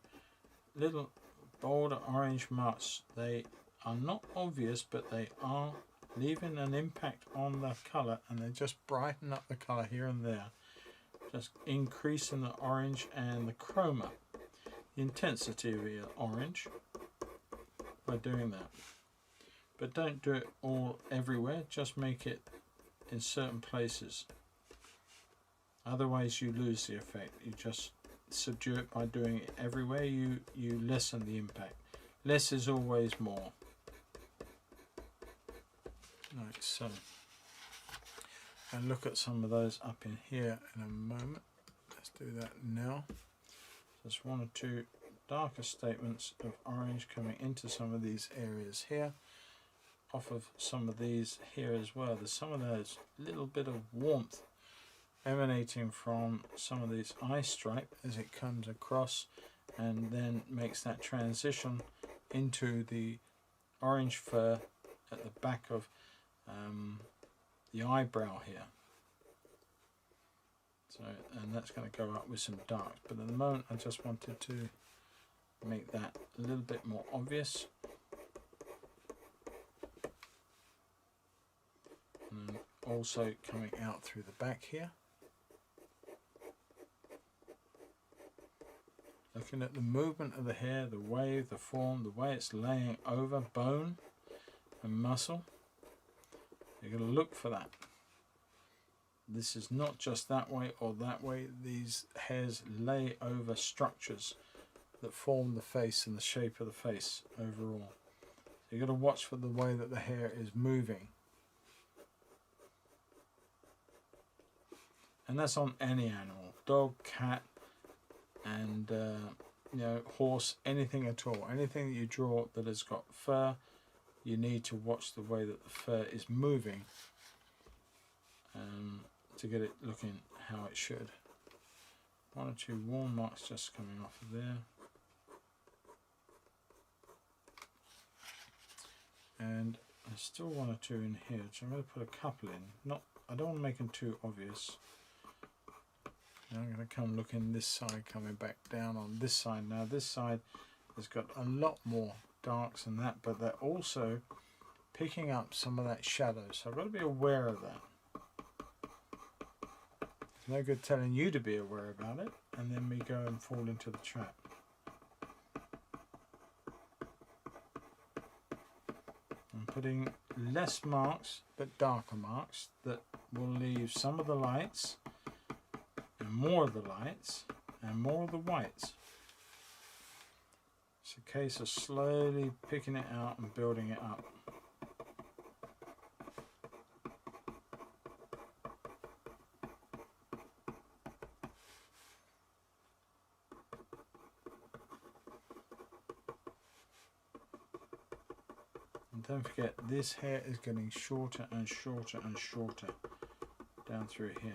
little bolder orange marks. They are not obvious, but they are leaving an impact on the colour, and they just brighten up the colour here and there, just increasing the orange and the chroma, the intensity of the orange, by doing that. But don't do it all everywhere, just make it in certain places. Otherwise you lose the effect. You just subdue it by doing it everywhere. You lessen the impact. Less is always more. Like so. And look at some of those up in here in a moment. Let's do that now. Just one or two darker statements of orange coming into some of these areas here. Off of some of these here as well. There's some of those little bit of warmth emanating from some of these eye stripe as it comes across and then makes that transition into the orange fur at the back of the eyebrow here. So, and that's going to go up with some darks, but at the moment I just wanted to make that a little bit more obvious. And then also coming out through the back here. Looking at the movement of the hair, the wave, the form, the way it's laying over bone and muscle. You're going to look for that. This is not just that way or that way. These hairs lay over structures that form the face and the shape of the face overall. So you've got to watch for the way that the hair is moving. And that's on any animal, dog, cat, and you know, horse, anything at all. Anything that you draw that has got fur, you need to watch the way that the fur is moving to get it looking how it should. One or two warm marks just coming off of there. And I still one or two in here, so I'm going to put a couple in. I don't want to make them too obvious. Now I'm going to come looking this side, coming back down on this side. Now this side has got a lot more darks than that, but they're also picking up some of that shadow, so I've got to be aware of that. It's no good telling you to be aware about it and then me go and fall into the trap. I'm putting less marks but darker marks that will leave some of the lights and more of the lights and more of the whites. It's a case of slowly picking it out and building it up. And don't forget, this hair is getting shorter and shorter and shorter down through here.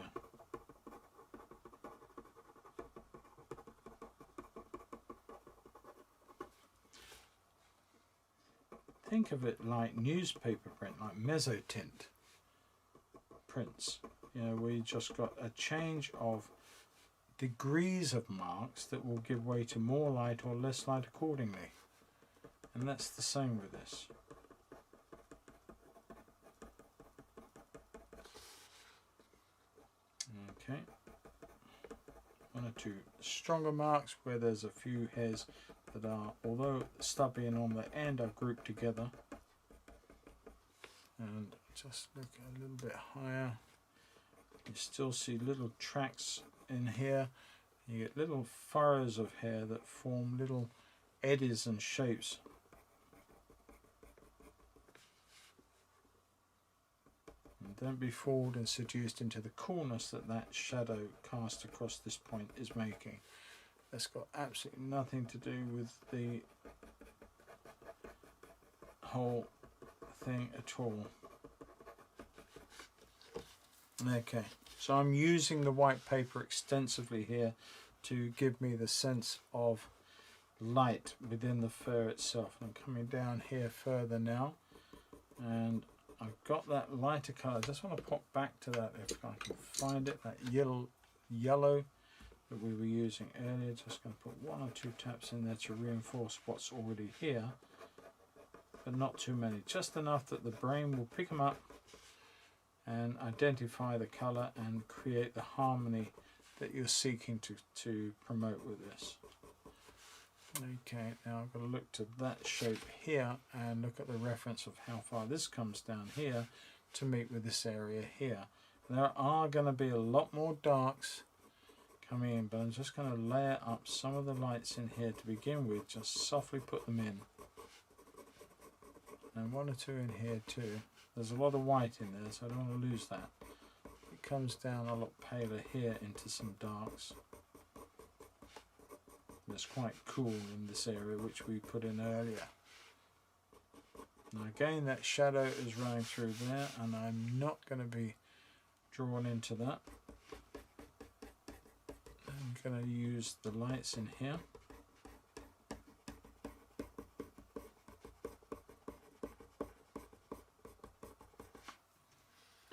Think of it like newspaper print, like mezzotint prints, you know, where you just got a change of degrees of marks that will give way to more light or less light accordingly. And that's the same with this. Okay. one or two stronger marks where there's a few hairs that are, although stubby and on the end, are grouped together. And just look a little bit higher. You still see little tracks in here. You get little furrows of hair that form little eddies and shapes. And don't be fooled and seduced into the coolness that that shadow cast across this point is making. That's got absolutely nothing to do with the whole thing at all. Okay, so I'm using the white paper extensively here to give me the sense of light within the fur itself. I'm coming down here further now, and I've got that lighter colour. I just want to pop back to that if I can find it, that yellow that we were using earlier. Just going to put one or two taps in there to reinforce what's already here, but not too many, just enough that the brain will pick them up and identify the colour and create the harmony that you're seeking to promote with this. Okay, now I've got to look to that shape here and look at the reference of how far this comes down here to meet with this area here. There are going to be a lot more darks coming in, but I'm just going to layer up some of the lights in here to begin with, just softly put them in. And one or two in here too. There's a lot of white in there, so I don't want to lose that. It comes down a lot paler here into some darks. It's quite cool in this area, which we put in earlier. Now again, that shadow is running through there, and I'm not going to be drawn into that. I'm going to use the lights in here.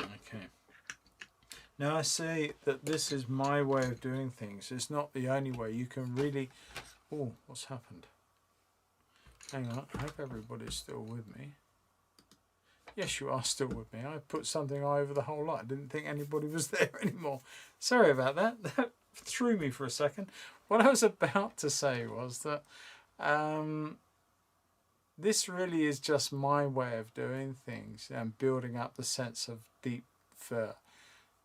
Okay. Now I say that this is my way of doing things. It's not the only way. You can really... Oh, what's happened? Hang on, I hope everybody's still with me. Yes, you are still with me. I put something over the whole lot. I didn't think anybody was there anymore. Sorry about that. That threw me for a second. What I was about to say was that this really is just my way of doing things and building up the sense of deep fur.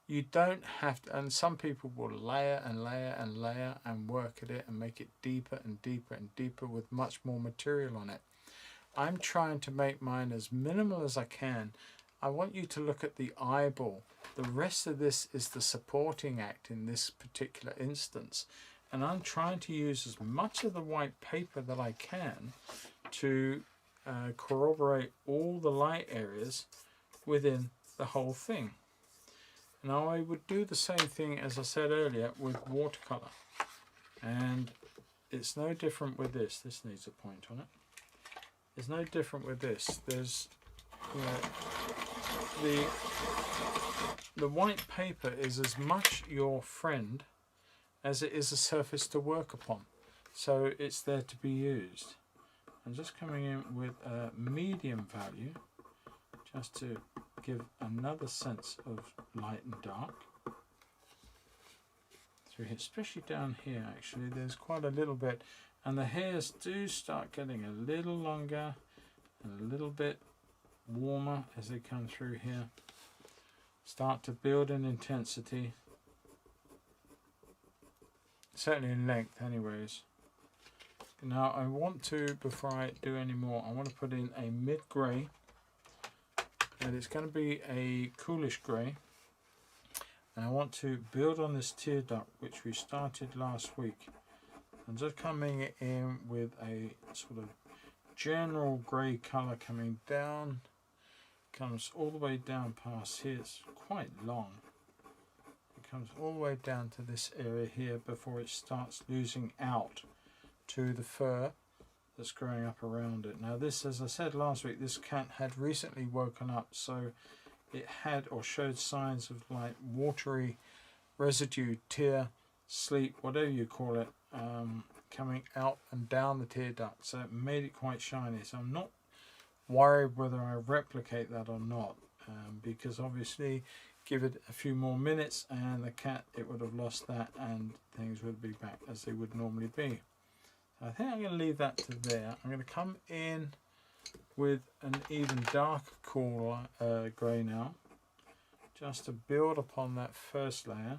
You don't have to, and some people will layer and layer and layer and work at it and make it deeper and deeper and deeper with much more material on it. I'm trying to make mine as minimal as I can. I want you to look at the eyeball. The rest of this is the supporting act in this particular instance. And I'm trying to use as much of the white paper that I can to corroborate all the light areas within the whole thing. Now I would do the same thing, as I said earlier, with watercolour. And it's no different with this. This needs a point on it. It's no different with this. There's, you know, the white paper is as much your friend as it is a surface to work upon. So it's there to be used. I'm just coming in with a medium value just to give another sense of light and dark through here, especially down here. Actually, there's quite a little bit, and the hairs do start getting a little longer and a little bit warmer as they come through here, start to build in intensity, certainly in length anyways. Now I want to, before I do any more, I want to put in a mid-grey, and it's going to be a coolish grey, and I want to build on this tear duct which we started last week. I'm just coming in with a sort of general grey colour coming down, comes all the way down past here. It's quite long. It comes all the way down to this area here before it starts losing out to the fur that's growing up around it. Now this, as I said last week, this cat had recently woken up, so it had or showed signs of like watery residue, tear, sleep, whatever you call it, coming out and down the tear duct, so it made it quite shiny. So I'm not worried whether I replicate that or not, because obviously give it a few more minutes, and the cat, it would have lost that, and things would be back as they would normally be. So I think I'm going to leave that to there. I'm going to come in with an even darker cool grey now, just to build upon that first layer,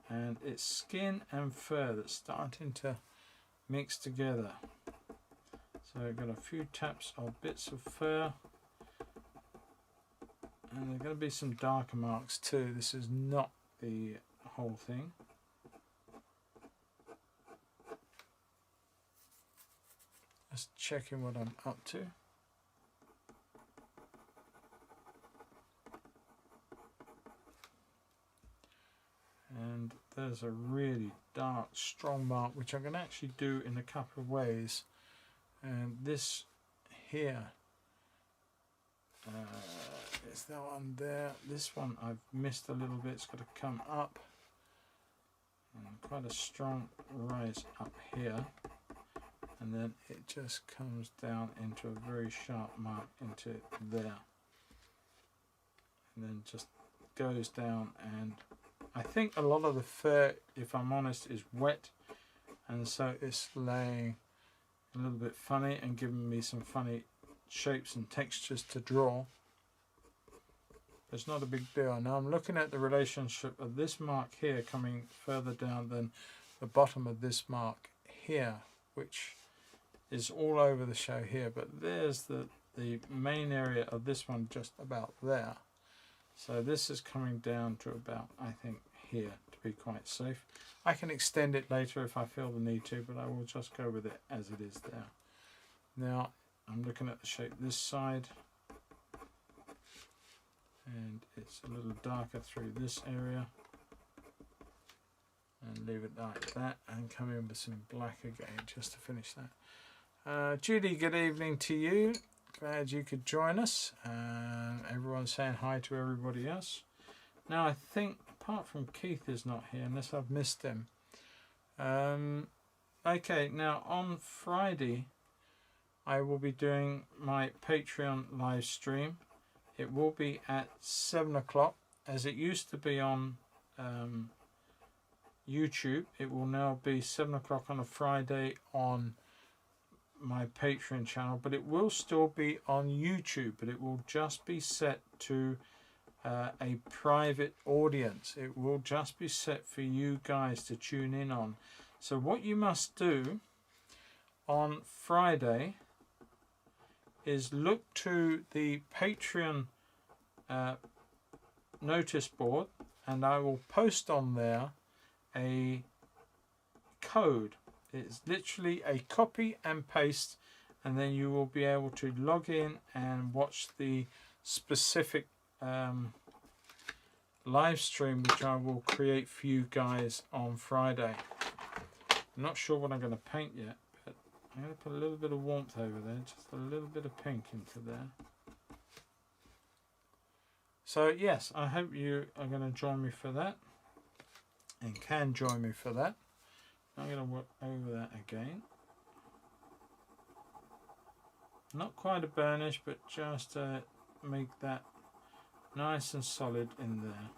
and it's skin and fur that's starting to mix together. So I've got a few taps of bits of fur, and there are going to be some darker marks too. This is not the whole thing. Just checking what I'm up to. And there's a really dark, strong mark, which I'm going to actually do in a couple of ways. And this here is that one there. This one I've missed a little bit. It's got to come up. And quite a strong rise up here. And then it just comes down into a very sharp mark into there. And then just goes down, and I think a lot of the fur, if I'm honest, is wet, and so it's laying a little bit funny and giving me some funny shapes and textures to draw. It's not a big deal. Now I'm looking at the relationship of this mark here coming further down than the bottom of this mark here, which is all over the show here, but there's the main area of this one just about there. So this is coming down to about, I think, here to be quite safe. I can extend it later if I feel the need to, but I will just go with it as it is there. Now I'm looking at the shape this side, and it's a little darker through this area, and leave it like that, and come in with some black again just to finish that. Judy, good evening to you. Glad you could join us. Everyone's saying hi to everybody else. Now I think, apart from Keith is not here, unless I've missed him. Okay, now on Friday I will be doing my Patreon live stream. It will be at 7 o'clock, as it used to be on YouTube. It will now be 7 o'clock on a Friday on my Patreon channel, but it will still be on YouTube, but it will just be set to a private audience. It will just be set for you guys to tune in on. So what you must do on Friday is look to the Patreon notice board, and I will post on there a code. It's literally a copy and paste, and then you will be able to log in and watch the specific live stream which I will create for you guys on Friday. I'm not sure what I'm going to paint yet, but I'm going to put a little bit of warmth over there, just a little bit of pink into there. So yes, I hope you are going to join me for that, and can join me for that. I'm going to work over that again. Not quite a burnish, but just to make that nice and solid in there.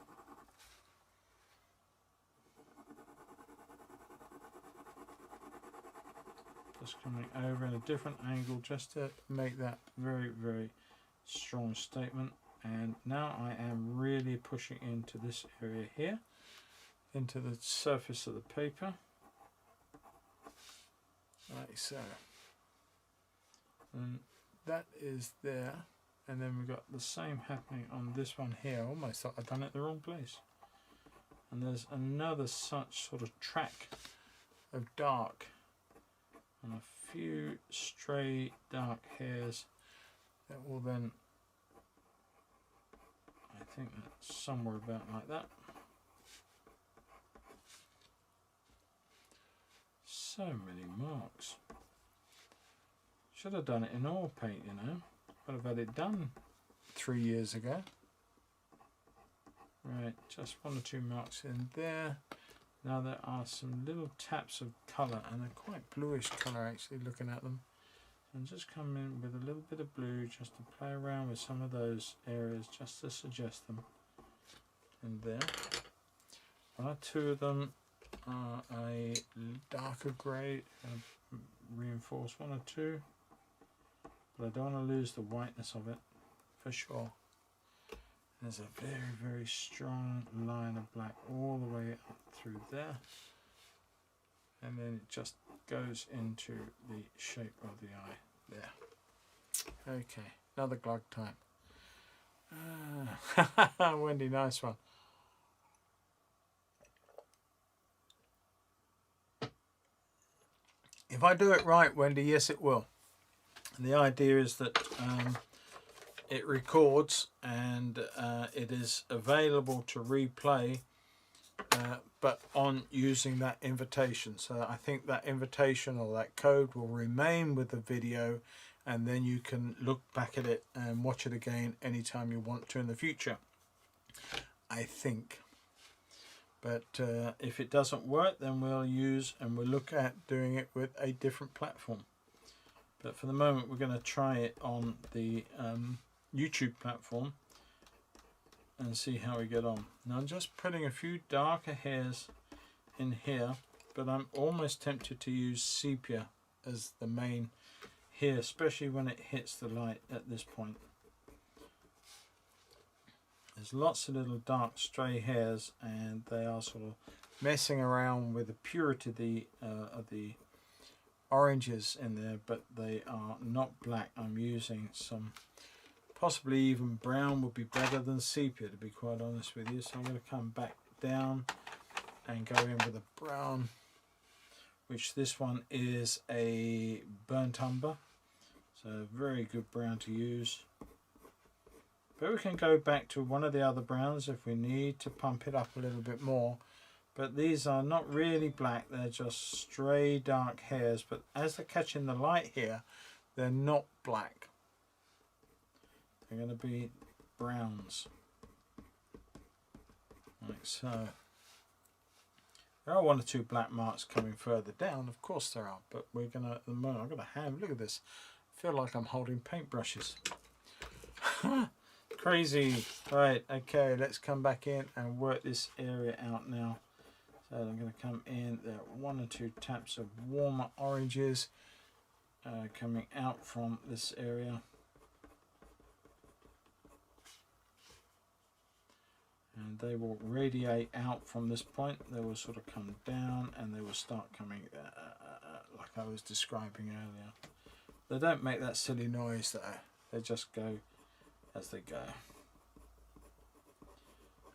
Just coming over in a different angle just to make that very, very strong statement. And now I am really pushing into this area here, into the surface of the paper. Like so. And that is there. And then we've got the same happening on this one here. I almost thought I'd done it the wrong place. And there's another such sort of track of dark, and a few stray dark hairs that will then, I think that's somewhere about like that. So many marks. Should have done it in oil paint, you know. Would have had it done 3 years ago. Right, just 1 or 2 marks in there. Now there are some little taps of colour, and they're quite bluish colour actually looking at them. And just come in with a little bit of blue just to play around with some of those areas, just to suggest them. in there. One or two of them are a darker grey, reinforced one or two, but I don't want to lose the whiteness of it for sure. There's a very, very strong line of black all the way up through there, and then it just goes into the shape of the eye there. Okay, another glug time. Wendy, nice one. If I do it right, Wendy, yes it will. And the idea is that it records and it is available to replay, but on using that invitation. So I think that invitation or that code will remain with the video, and then you can look back at it and watch it again anytime you want to in the future, I think. But if it doesn't work, then we'll look at doing it with a different platform. But for the moment, we're going to try it on the YouTube platform and see how we get on. Now I'm just putting a few darker hairs in here, but I'm almost tempted to use sepia as the main here, especially when it hits the light at this point. There's lots of little dark stray hairs, and they are sort of messing around with the purity of the oranges in there, but they are not black. I'm using some, possibly even brown would be better than sepia, to be quite honest with you. So I'm going to come back down and go in with a brown, which this one is a burnt umber, so very good brown to use. But we can go back to one of the other browns if we need to pump it up a little bit more. But these are not really black, they're just stray dark hairs, but as they're catching the light here, they're not black. They're going to be browns, like so. There are one or two black marks coming further down, of course there are, but we're going to, at the moment, I'm going to have, look at this, I feel like I'm holding paintbrushes. Crazy. Right, okay, let's come back in and work this area out now. So I'm going to come in, there are one or two taps of warmer oranges coming out from this area. And they will radiate out from this point. They will sort of come down and they will start coming like I was describing earlier. They don't make that silly noise though, they just go as they go.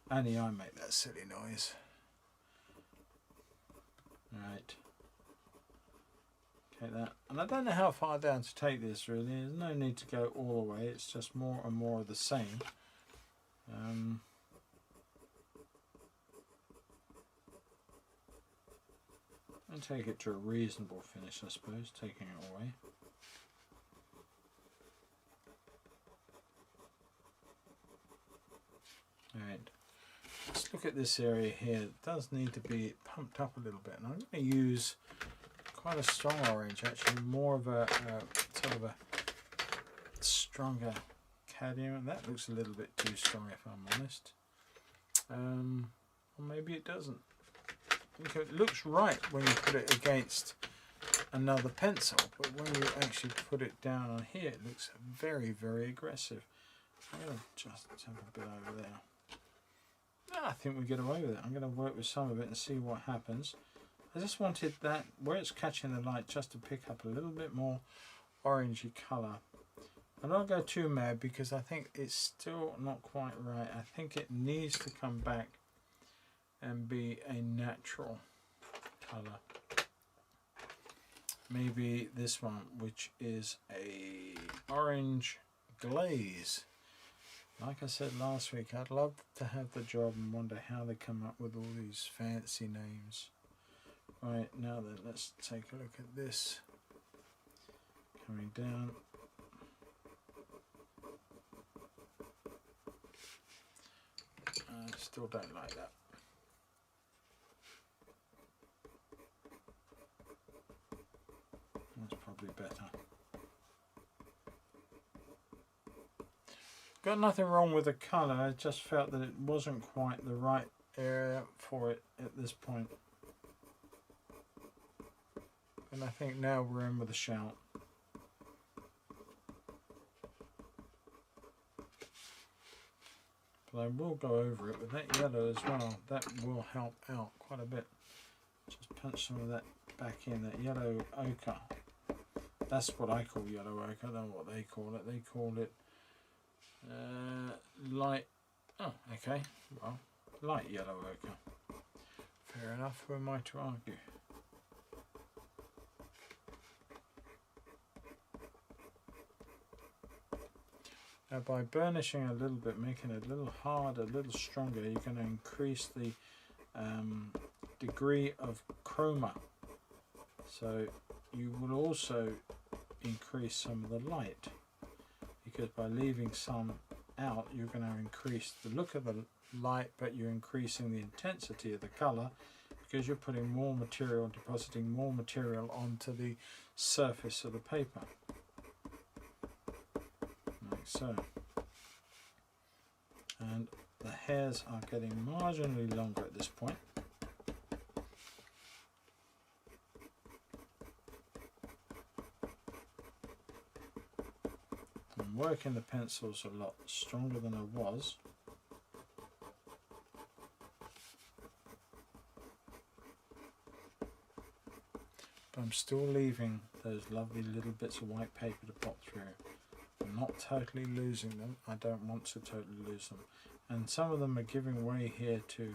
Only I make that silly noise. Right. Okay, that. And I don't know how far down to take this really. There's no need to go all the way. It's just more and more of the same. And take it to a reasonable finish, I suppose, taking it away. Right, let's look at this area here. It does need to be pumped up a little bit, and I'm going to use quite a strong orange, actually, more of a sort of a stronger cadmium. That looks a little bit too strong, if I'm honest. Or maybe it doesn't. I think it looks right when you put it against another pencil, but when you actually put it down on here, it looks very, very aggressive. I'm going to just have a bit over there. I think we get away with it. I'm going to work with some of it and see what happens. I just wanted that, where it's catching the light, just to pick up a little bit more orangey colour. I don't go too mad because I think it's still not quite right. I think it needs to come back and be a natural colour. Maybe this one, which is a orange glaze. Like I said last week, I'd love to have the job and wonder how they come up with all these fancy names. Right, now then, let's take a look at this. Coming down. I still don't like that. That's probably better. Got nothing wrong with the colour, I just felt that it wasn't quite the right area for it at this point. And I think now we're in with a shout. But I will go over it with that yellow as well. That will help out quite a bit. Just punch some of that back in, that yellow ochre. That's what I call yellow ochre. I don't know what they call it. They call it light. Oh, okay. Well, light yellow ochre. Fair enough. Who am I to argue? Now, by burnishing a little bit, making it a little harder, a little stronger, you're going to increase the degree of chroma. So you will also increase some of the light, because by leaving some out, you're going to increase the look of the light, but you're increasing the intensity of the color, because you're putting more material, depositing more material onto the surface of the paper. Like so. And the hairs are getting marginally longer at this point. I'm working the pencils a lot stronger than I was. But I'm still leaving those lovely little bits of white paper to pop through. I'm not totally losing them. I don't want to totally lose them. And some of them are giving way here to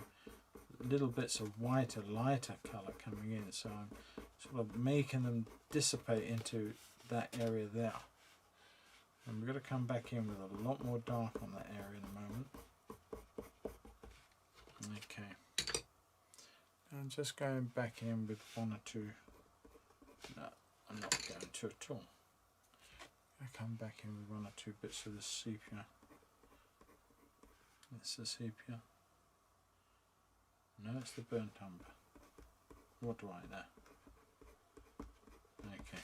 little bits of whiter, lighter colour coming in. So I'm sort of making them dissipate into that area there. And we're going to come back in with a lot more dark on that area in a moment. Okay. And just going back in with one or two. No, I'm not going to at all. I come back in with one or two bits of the sepia. It's the sepia. No, it's the burnt umber. What do I know? Okay.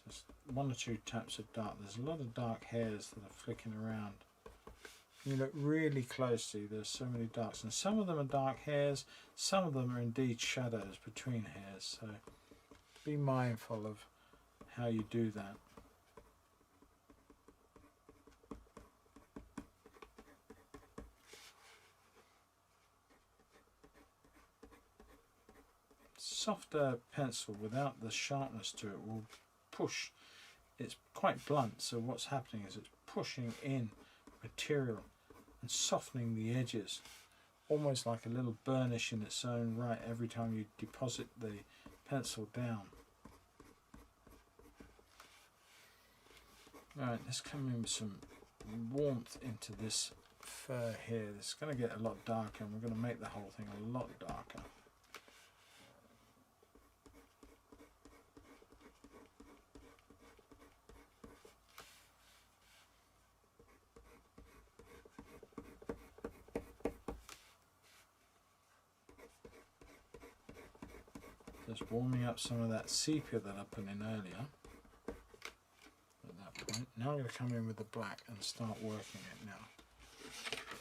Just one or two taps of dark. There's a lot of dark hairs that are flicking around. You look really closely, there's so many darks, and some of them are dark hairs, some of them are indeed shadows between hairs, so be mindful of how you do that. Softer pencil without the sharpness to it will push. It's quite blunt, so what's happening is it's pushing in material and softening the edges, almost like a little burnish in its own right every time you deposit the pencil down. Right, let's come in with some warmth into this fur here. It's going to get a lot darker, and we're going to make the whole thing a lot darker. Just warming up some of that sepia that I put in earlier at that point. Now I'm going to come in with the black and start working it now.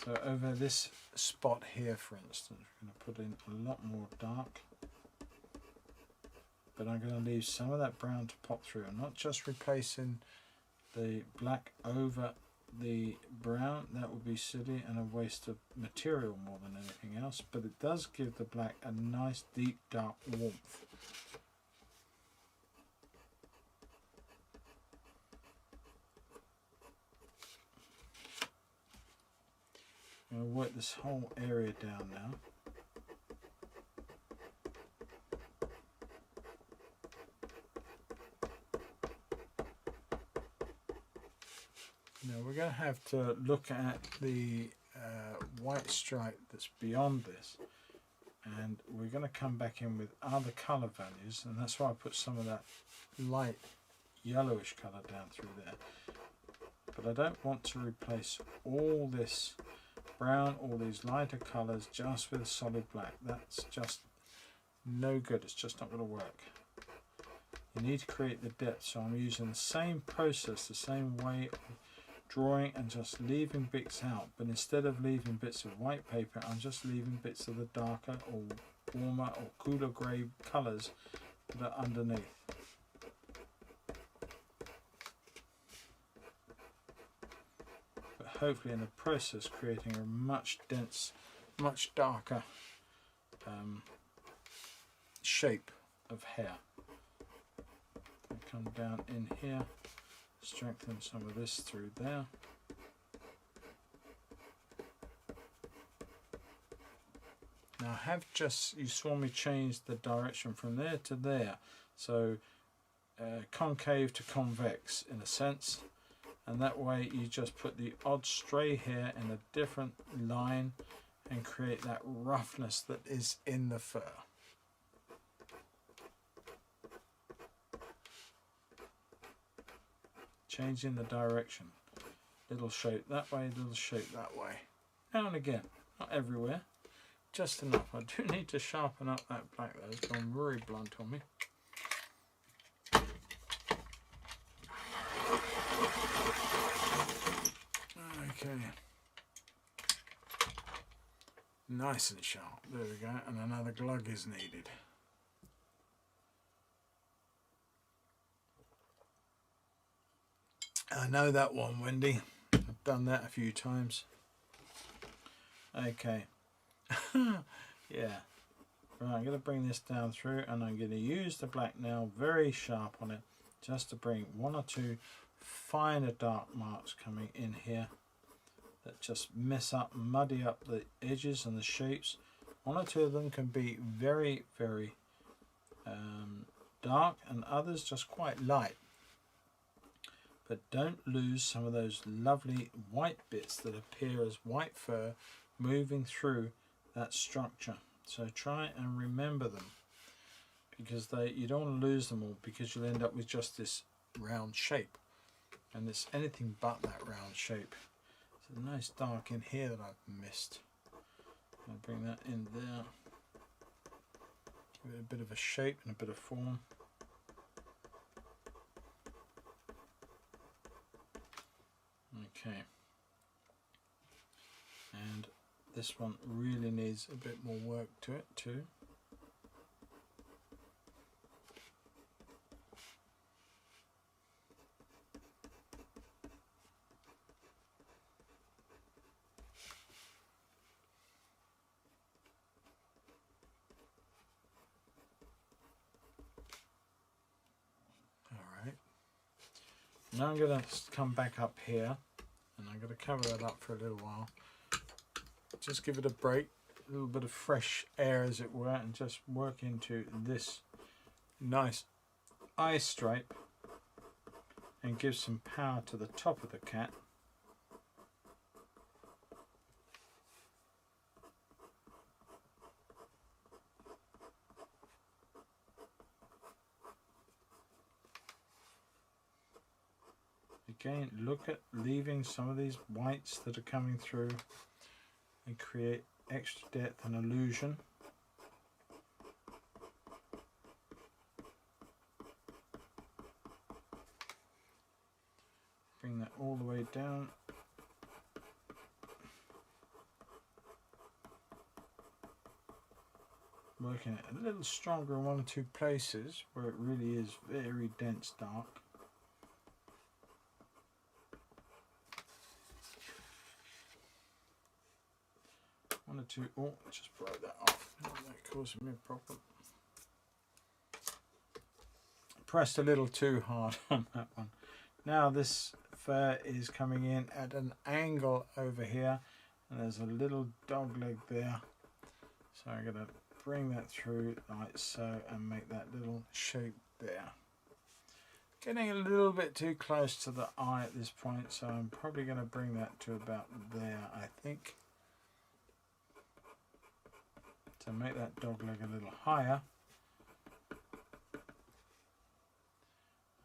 So over this spot here, for instance, we're going to put in a lot more dark, but I'm going to leave some of that brown to pop through. I'm not just replacing the black over the brown, that would be silly and a waste of material more than anything else, but it does give the black a nice deep dark warmth. I'm going to work this whole area down now. Now we're going to have to look at the white stripe that's beyond this, and we're going to come back in with other colour values, and that's why I put some of that light yellowish colour down through there. But I don't want to replace all this brown, all these lighter colours just with a solid black. That's just no good, it's just not going to work. You need to create the depth, so I'm using the same process, the same way of drawing and just leaving bits out, but instead of leaving bits of white paper, I'm just leaving bits of the darker or warmer or cooler grey colours that are underneath. But hopefully in the process creating a much dense, much darker shape of hair. Come down in here, strengthen some of this through there. Now I have just, you saw me change the direction from there to there, so concave to convex in a sense, and that way you just put the odd stray hair in a different line and create that roughness that is in the fur. Changing the direction, little shape that way, little shape that way, now and again, not everywhere, just enough. I do need to sharpen up that black, that has gone very blunt on me. Okay, nice and sharp, there we go, and another glug is needed. I know that one, Wendy. I've done that a few times. Okay. Yeah. Right, I'm going to bring this down through, and I'm going to use the black nail very sharp on it just to bring one or two finer dark marks coming in here that just mess up, muddy up the edges and the shapes. One or two of them can be very, very dark, and others just quite light. But don't lose some of those lovely white bits that appear as white fur moving through that structure. So try and remember them, because you don't want to lose them all, because you'll end up with just this round shape, and it's anything but that round shape. It's a nice dark in here that I've missed. I'll bring that in there, give it a bit of a shape and a bit of form. Okay, and this one really needs a bit more work to it too. Alright, now I'm going to come back up here, and I'm going to cover that up for a little while. Just give it a break, a little bit of fresh air as it were, and just work into this nice eye stripe and give some power to the top of the cat. Again, look at leaving some of these whites that are coming through and create extra depth and illusion. Bring that all the way down. Working it a little stronger in one or two places where it really is very dense dark. One or two, oh, just broke that off, that caused me a problem. Pressed a little too hard on that one. Now this fur is coming in at an angle over here, and there's a little dog leg there. So I'm going to bring that through like so and make that little shape there. Getting a little bit too close to the eye at this point, so I'm probably going to bring that to about there, I think. To make that dog leg a little higher,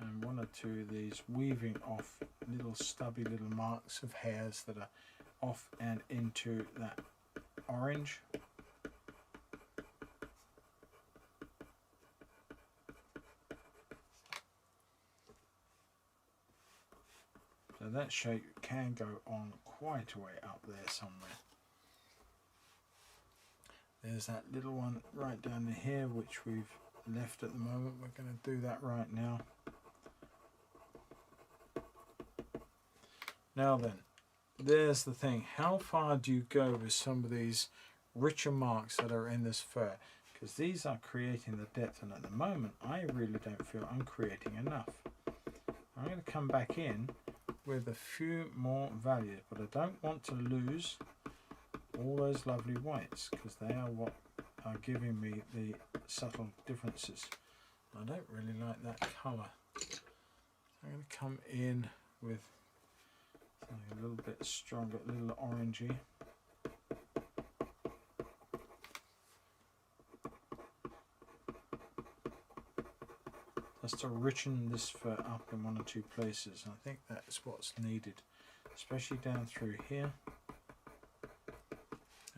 and one or two of these weaving off little stubby little marks of hairs that are off and into that orange. So that shape can go on quite a way up there somewhere. There's that little one right down here which we've left at the moment. We're going to do that right now. Now then, there's the thing. How far do you go with some of these richer marks that are in this fur? Because these are creating the depth, and at the moment I really don't feel I'm creating enough. I'm going to come back in with a few more values, but I don't want to lose all those lovely whites, because they are what are giving me the subtle differences. I don't really like that colour. I'm going to come in with something a little bit stronger, a little orangey. Just to richen this fur up in one or two places. I think that's what's needed, especially down through here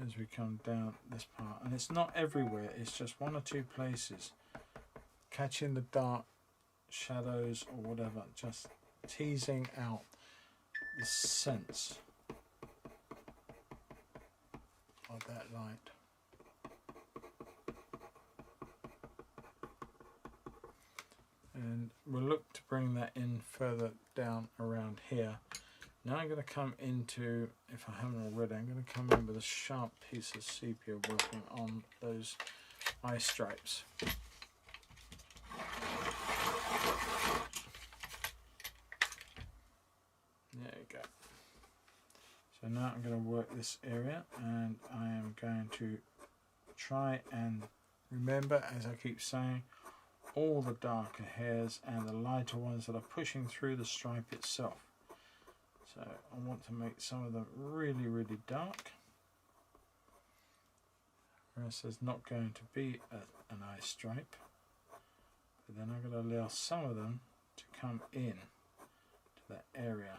as we come down this part. And it's not everywhere, it's just one or two places, catching the dark shadows or whatever, just teasing out the sense of that light. And we'll look to bring that in further down around here. Now I'm going to come into, if I haven't already, I'm going to come in with a sharp piece of sepia working on those eye stripes. There you go. So now I'm going to work this area, and I am going to try and remember, as I keep saying, all the darker hairs and the lighter ones that are pushing through the stripe itself. So I want to make some of them really, really dark. Whereas there's not going to be an eye stripe. But then I'm going to allow some of them to come in to that area.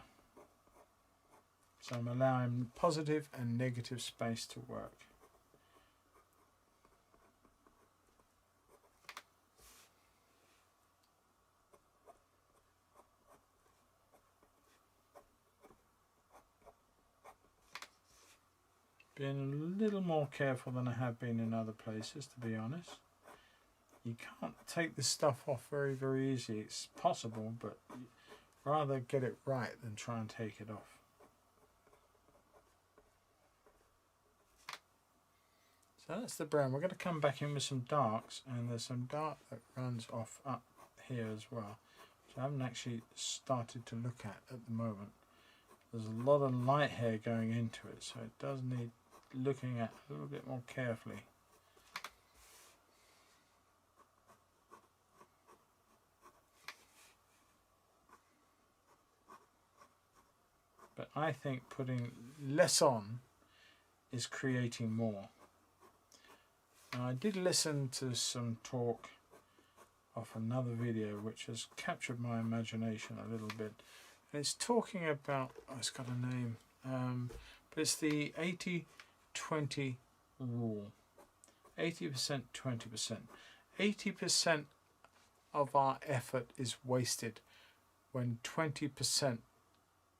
So I'm allowing positive and negative space to work. Being a little more careful than I have been in other places, to be honest. You can't take this stuff off very, very easy. It's possible, but rather get it right than try and take it off. So that's the brown. We're going to come back in with some darks, and there's some dark that runs off up here as well, which I haven't actually started to look at the moment. There's a lot of light hair going into it, so it does need looking at a little bit more carefully. But I think putting less on is creating more. Now, I did listen to some talk of another video which has captured my imagination a little bit. And it's talking about, oh, it's got a name, but it's the 80-20 rule. 80%, 20%. 80% of our effort is wasted when 20%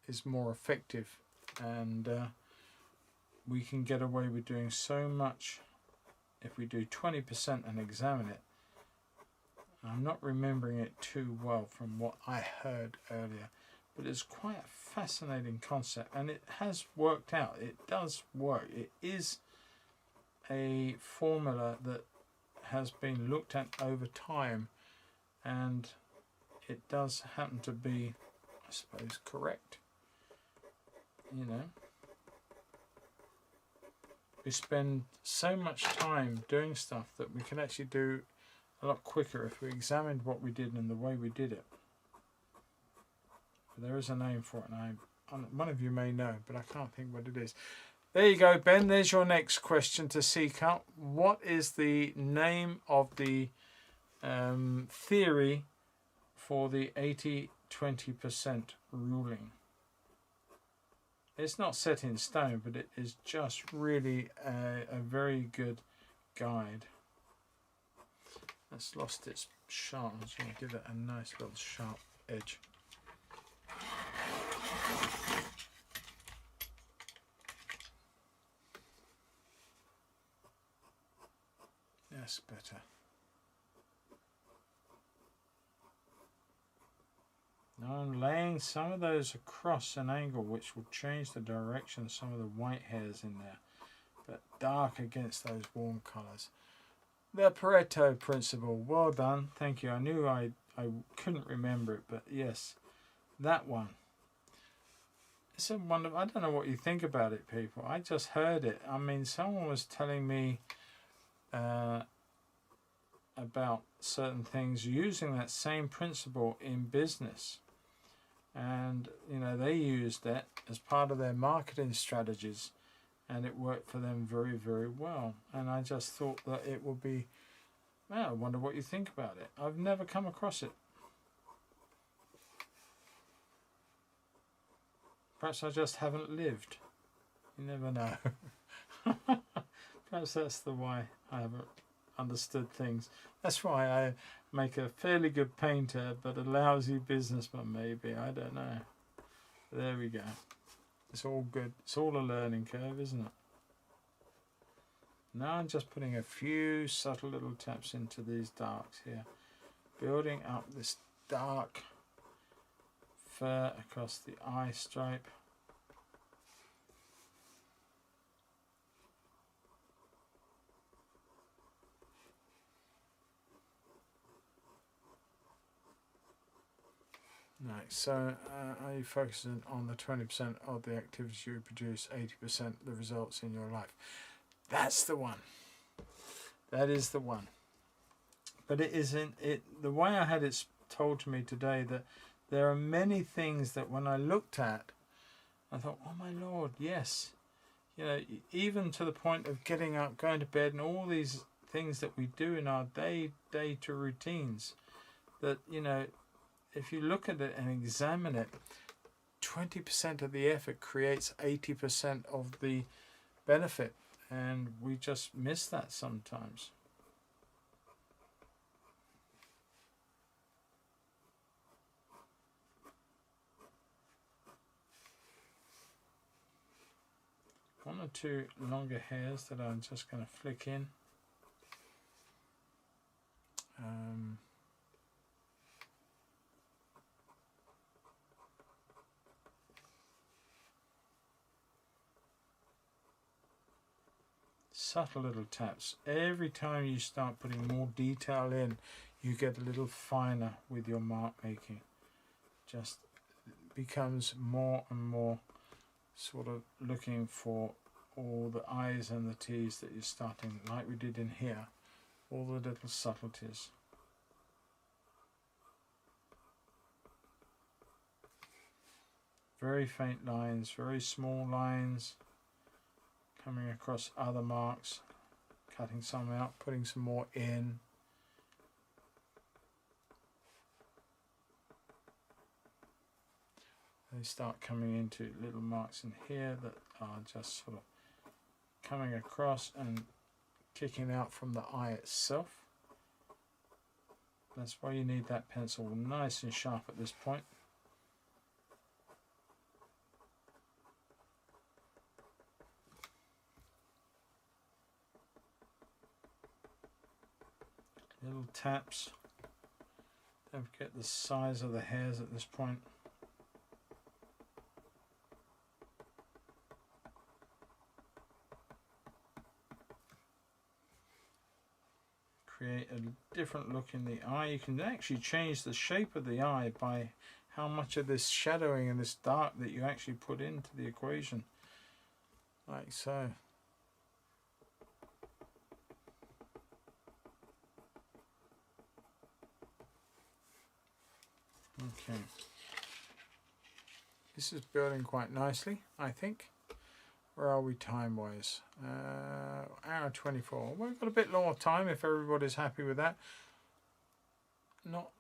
is more effective, and we can get away with doing so much if we do 20% and examine it. I'm not remembering it too well from what I heard earlier, but it's quite a fascinating concept, and it has worked out. It does work. It is a formula that has been looked at over time, and it does happen to be, I suppose, correct. You know, we spend so much time doing stuff that we can actually do a lot quicker if we examined what we did and the way we did it. But there is a name for it, and one of you may know, but I can't think what it is. There you go, Ben. There's your next question to seek out. What is the name of the theory for the 80-20% ruling? It's not set in stone, but it is just really a very good guide. That's lost its sharp, so I'll give it a nice little sharp edge. That's better. Now I'm laying some of those across an angle which will change the direction of some of the white hairs in there, but dark against those warm colours. The Pareto principle, well done, thank you. I knew I couldn't remember it, but yes, that one. It's a wonderful, I don't know what you think about it, people. I just heard it. I mean, someone was telling me about certain things using that same principle in business. And, you know, they used that as part of their marketing strategies, and it worked for them very, very well. And I just thought that it would be, well, I wonder what you think about it. I've never come across it. Perhaps I just haven't lived. You never know. Perhaps that's the why I haven't understood things. That's why I make a fairly good painter, but a lousy businessman maybe. I don't know. There we go. It's all good. It's all a learning curve, isn't it? Now I'm just putting a few subtle little taps into these darks here, building up this dark fur across the eye stripe. Right, so are you focusing on the 20% of the activities you produce, 80% the results in your life? That's the one. That is the one. But it isn't it. The way I had it told to me today, that there are many things that when I looked at, I thought, oh my Lord, yes. You know, even to the point of getting up, going to bed, and all these things that we do in our day-to-day routines, that, you know, if you look at it and examine it, 20% of the effort creates 80% of the benefit, and we just miss that sometimes. One or two longer hairs that I'm just going to flick in. Subtle little taps. Every time you start putting more detail in, you get a little finer with your mark making. Just becomes more and more sort of looking for all the I's and the T's that you're starting, like we did in here, all the little subtleties. Very faint lines, very small lines, coming across other marks, cutting some out, putting some more in. They start coming into little marks in here that are just sort of coming across and kicking out from the eye itself. That's why you need that pencil nice and sharp at this point. Little taps. Don't forget the size of the hairs at this point. Create a different look in the eye. You can actually change the shape of the eye by how much of this shadowing and this dark that you actually put into the equation, like so. Okay, this is building quite nicely, I think. Where are we time wise? Hour 24. We've got a bit more time if everybody's happy with that. Not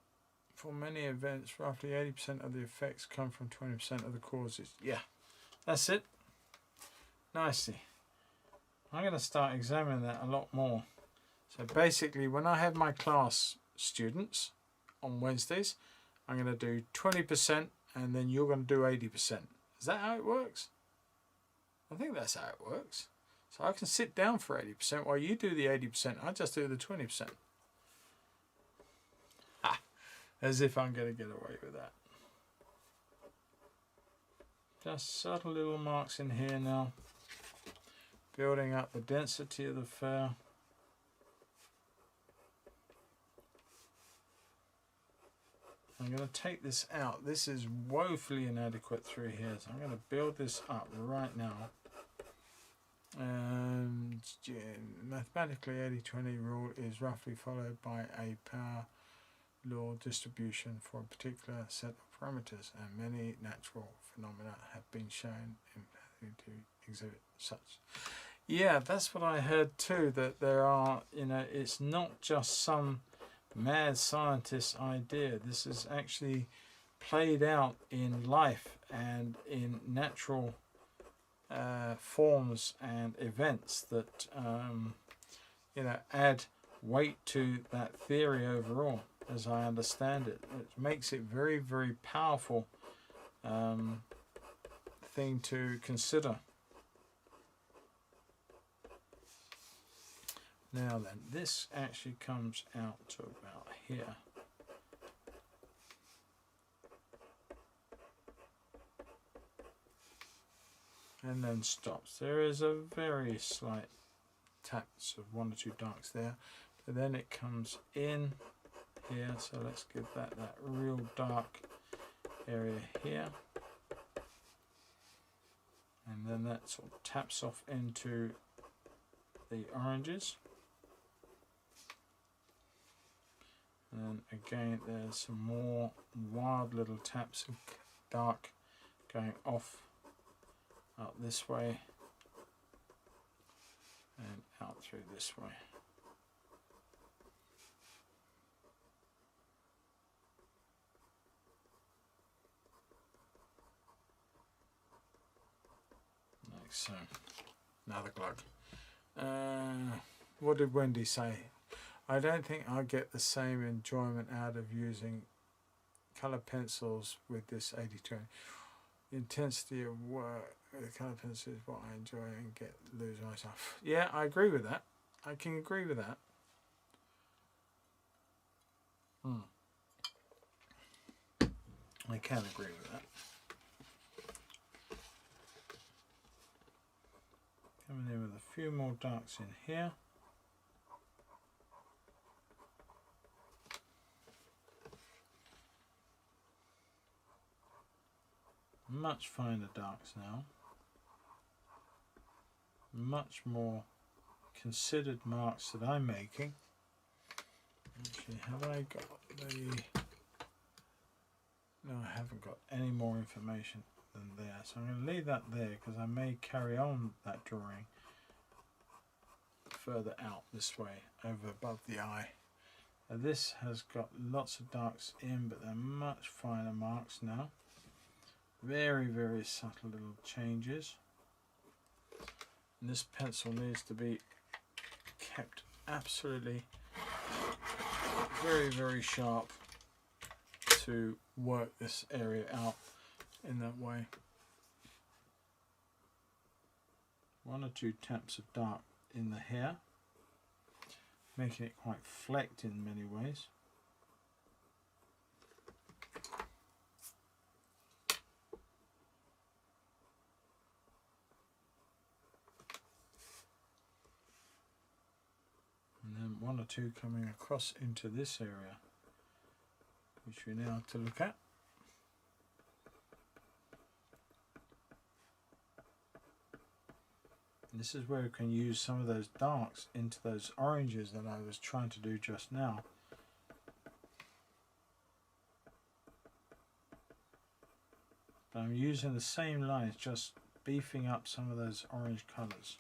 for many events, roughly 80% of the effects come from 20% of the causes. Yeah, that's it. Nicely. I'm going to start examining that a lot more. So basically, when I have my class students on Wednesdays, I'm going to do 20% and then you're going to do 80%. Is that how it works? I think that's how it works. So I can sit down for 80% while you do the 80%. I just do the 20%. Ha! As if I'm going to get away with that. Just subtle little marks in here now. Building up the density of the fur. I'm going to take this out. This is woefully inadequate through here, so I'm going to build this up right now. And mathematically, 80-20 rule is roughly followed by a power law distribution for a particular set of parameters, and many natural phenomena have been shown to exhibit such. Yeah, that's what I heard too, that there are, it's not just some mad scientist idea. This is actually played out in life and in natural forms and events that add weight to that theory overall, as I understand it. It makes it very, very powerful thing to consider. Now then, this actually comes out to about here. And then stops. There is a very slight taps of one or two darks there, but then it comes in here, so let's give that real dark area here, and then that sort of taps off into the oranges, and then again there's some more wild little taps of dark going off out this way and out through this way. Like so. Another glug. What did Wendy say? I don't think I get the same enjoyment out of using colour pencils with this 80-20. The intensity of work with colour pencil is what I enjoy and lose myself. Yeah, I agree with that. I can agree with that. I can agree with that. Coming in with a few more darks in here. Much finer darks now. Much more considered marks that I'm making. Actually, have I got the... No, I haven't got any more information than there. So I'm going to leave that there because I may carry on that drawing further out this way, over above the eye. Now this has got lots of darks in, but they're much finer marks now. Very, very subtle little changes. And this pencil needs to be kept absolutely very, very sharp to work this area out in that way. One or two taps of dark in the hair, making it quite flecked in many ways. And then one or two coming across into this area, which we now have to look at. And this is where we can use some of those darks into those oranges that I was trying to do just now. But I'm using the same lines, just beefing up some of those orange colours.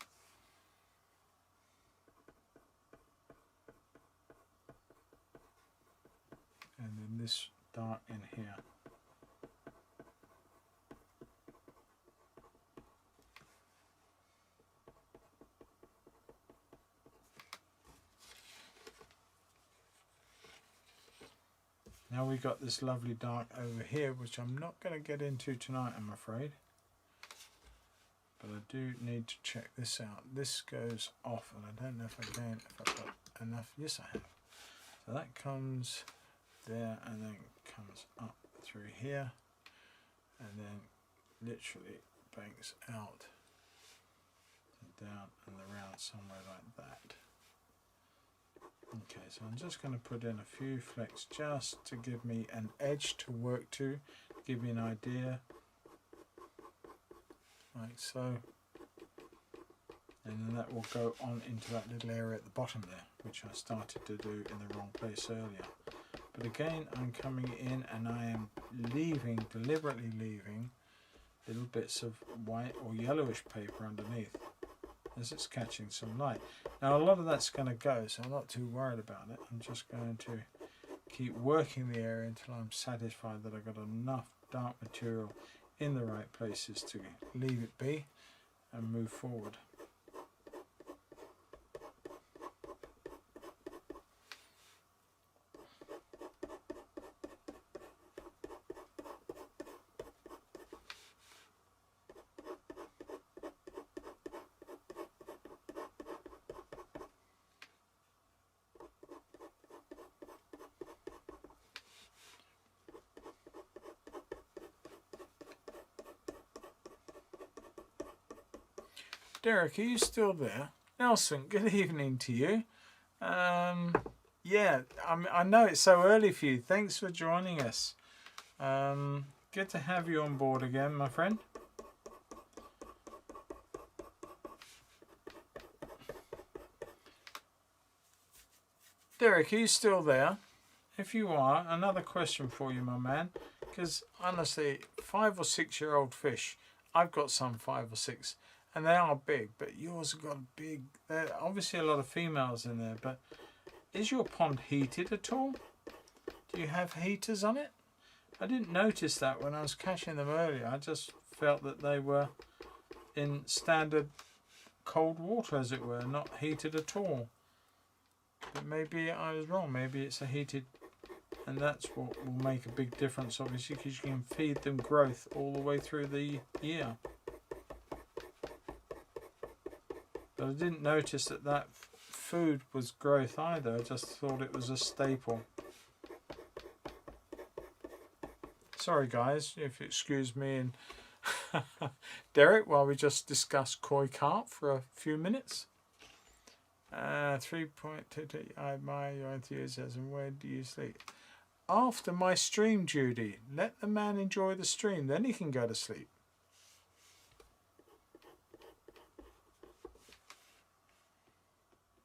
And then this dark in here. Now we've got this lovely dark over here, which I'm not going to get into tonight, I'm afraid. but I do need to check this out. This goes off, and I don't know if I've got enough. Yes, I have. So that comes there and then comes up through here and then literally banks out and down and around somewhere like that. Okay, so I'm just going to put in a few flecks just to give me an edge to work to, give me an idea, like so. And then that will go on into that little area at the bottom there, which I started to do in the wrong place earlier. But again, I'm coming in and I am leaving, deliberately leaving little bits of white or yellowish paper underneath as it's catching some light. Now a lot of that's going to go, so I'm not too worried about it. I'm just going to keep working the area until I'm satisfied that I've got enough dark material in the right places to leave it be and move forward. Derek, are you still there? Nelson, good evening to you. Yeah, I know it's so early for you. Thanks for joining us. Good to have you on board again, my friend. Derek, are you still there? If you are, another question for you, my man. Because honestly, 5 or 6 year old fish, I've got some 5 or 6. And they are big, but yours have got big. There are obviously a lot of females in there, but is your pond heated at all? Do you have heaters on it? I didn't notice that when I was catching them earlier. I just felt that they were in standard cold water, as it were, not heated at all. But maybe I was wrong. Maybe it's a heated, and that's what will make a big difference, obviously, because you can feed them growth all the way through the year. But I didn't notice that food was growth either. I just thought it was a staple. Sorry guys, if you excuse me and Derek while we just discuss koi carp for a few minutes. 3.2, I admire your enthusiasm. Where do you sleep? After my stream, Judy. Let the man enjoy the stream, then he can go to sleep.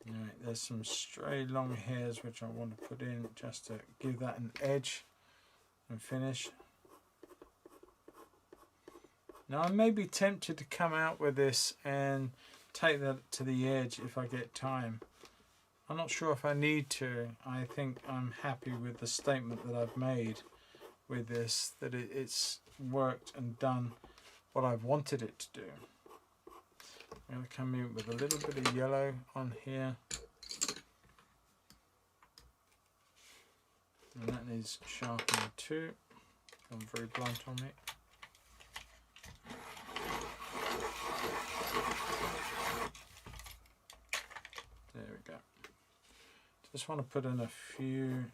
Right, there's some stray long hairs which I want to put in just to give that an edge and finish. Now I may be tempted to come out with this and take that to the edge if I get time. I'm not sure if I need to. I think I'm happy with the statement that I've made with this, that it's worked and done what I've wanted it to do. I'm going to come in with a little bit of yellow on here, and that needs sharpening too. I'm very blunt on it. There we go. Just want to put in a few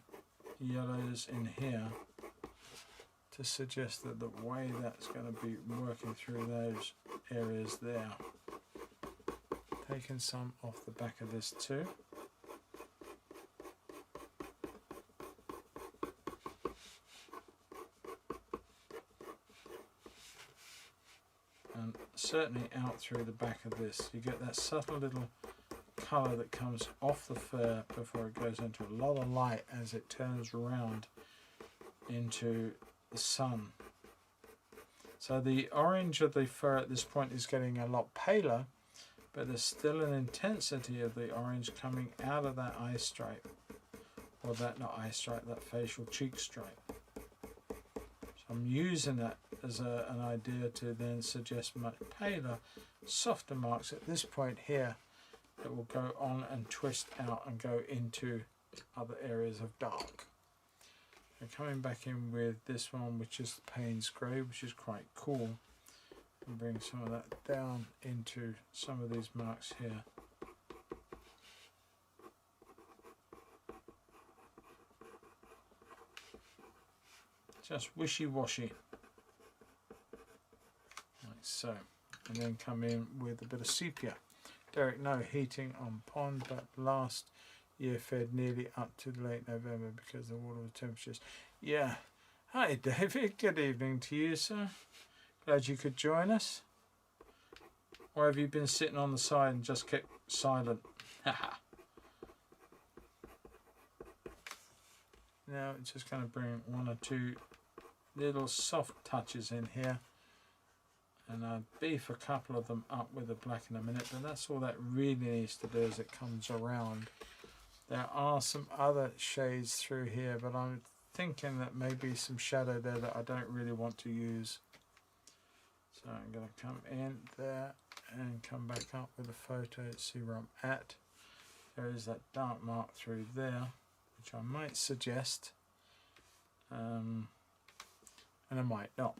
yellows in here to suggest that the way that's going to be working through those areas there. Taking some off the back of this too. And certainly out through the back of this. You get that subtle little colour that comes off the fur before it goes into a lot of light as it turns around into the sun. So the orange of the fur at this point is getting a lot paler, but there's still an intensity of the orange coming out of that eye stripe, or that, not eye stripe, that facial cheek stripe. So I'm using that as an idea to then suggest much paler, softer marks at this point here that will go on and twist out and go into other areas of dark. And coming back in with this one, which is Payne's Grey, which is quite cool. can bring some of that down into some of these marks here. Just wishy-washy, like so, and then come in with a bit of sepia. Derek, no heating on pond, but last year fed nearly up to late November because the water temperatures. Yeah. Hi David, good evening to you, sir. Glad you could join us. Or have you been sitting on the side and just kept silent? Now it's just going to bring one or two little soft touches in here, and I'll beef a couple of them up with the black in a minute, but that's all that really needs to do as it comes around. There are some other shades through here, but I'm thinking that maybe some shadow there that I don't really want to use. So I'm going to come in there and come back up with a photo, see where I'm at. There is that dark mark through there, which I might suggest. And I might not.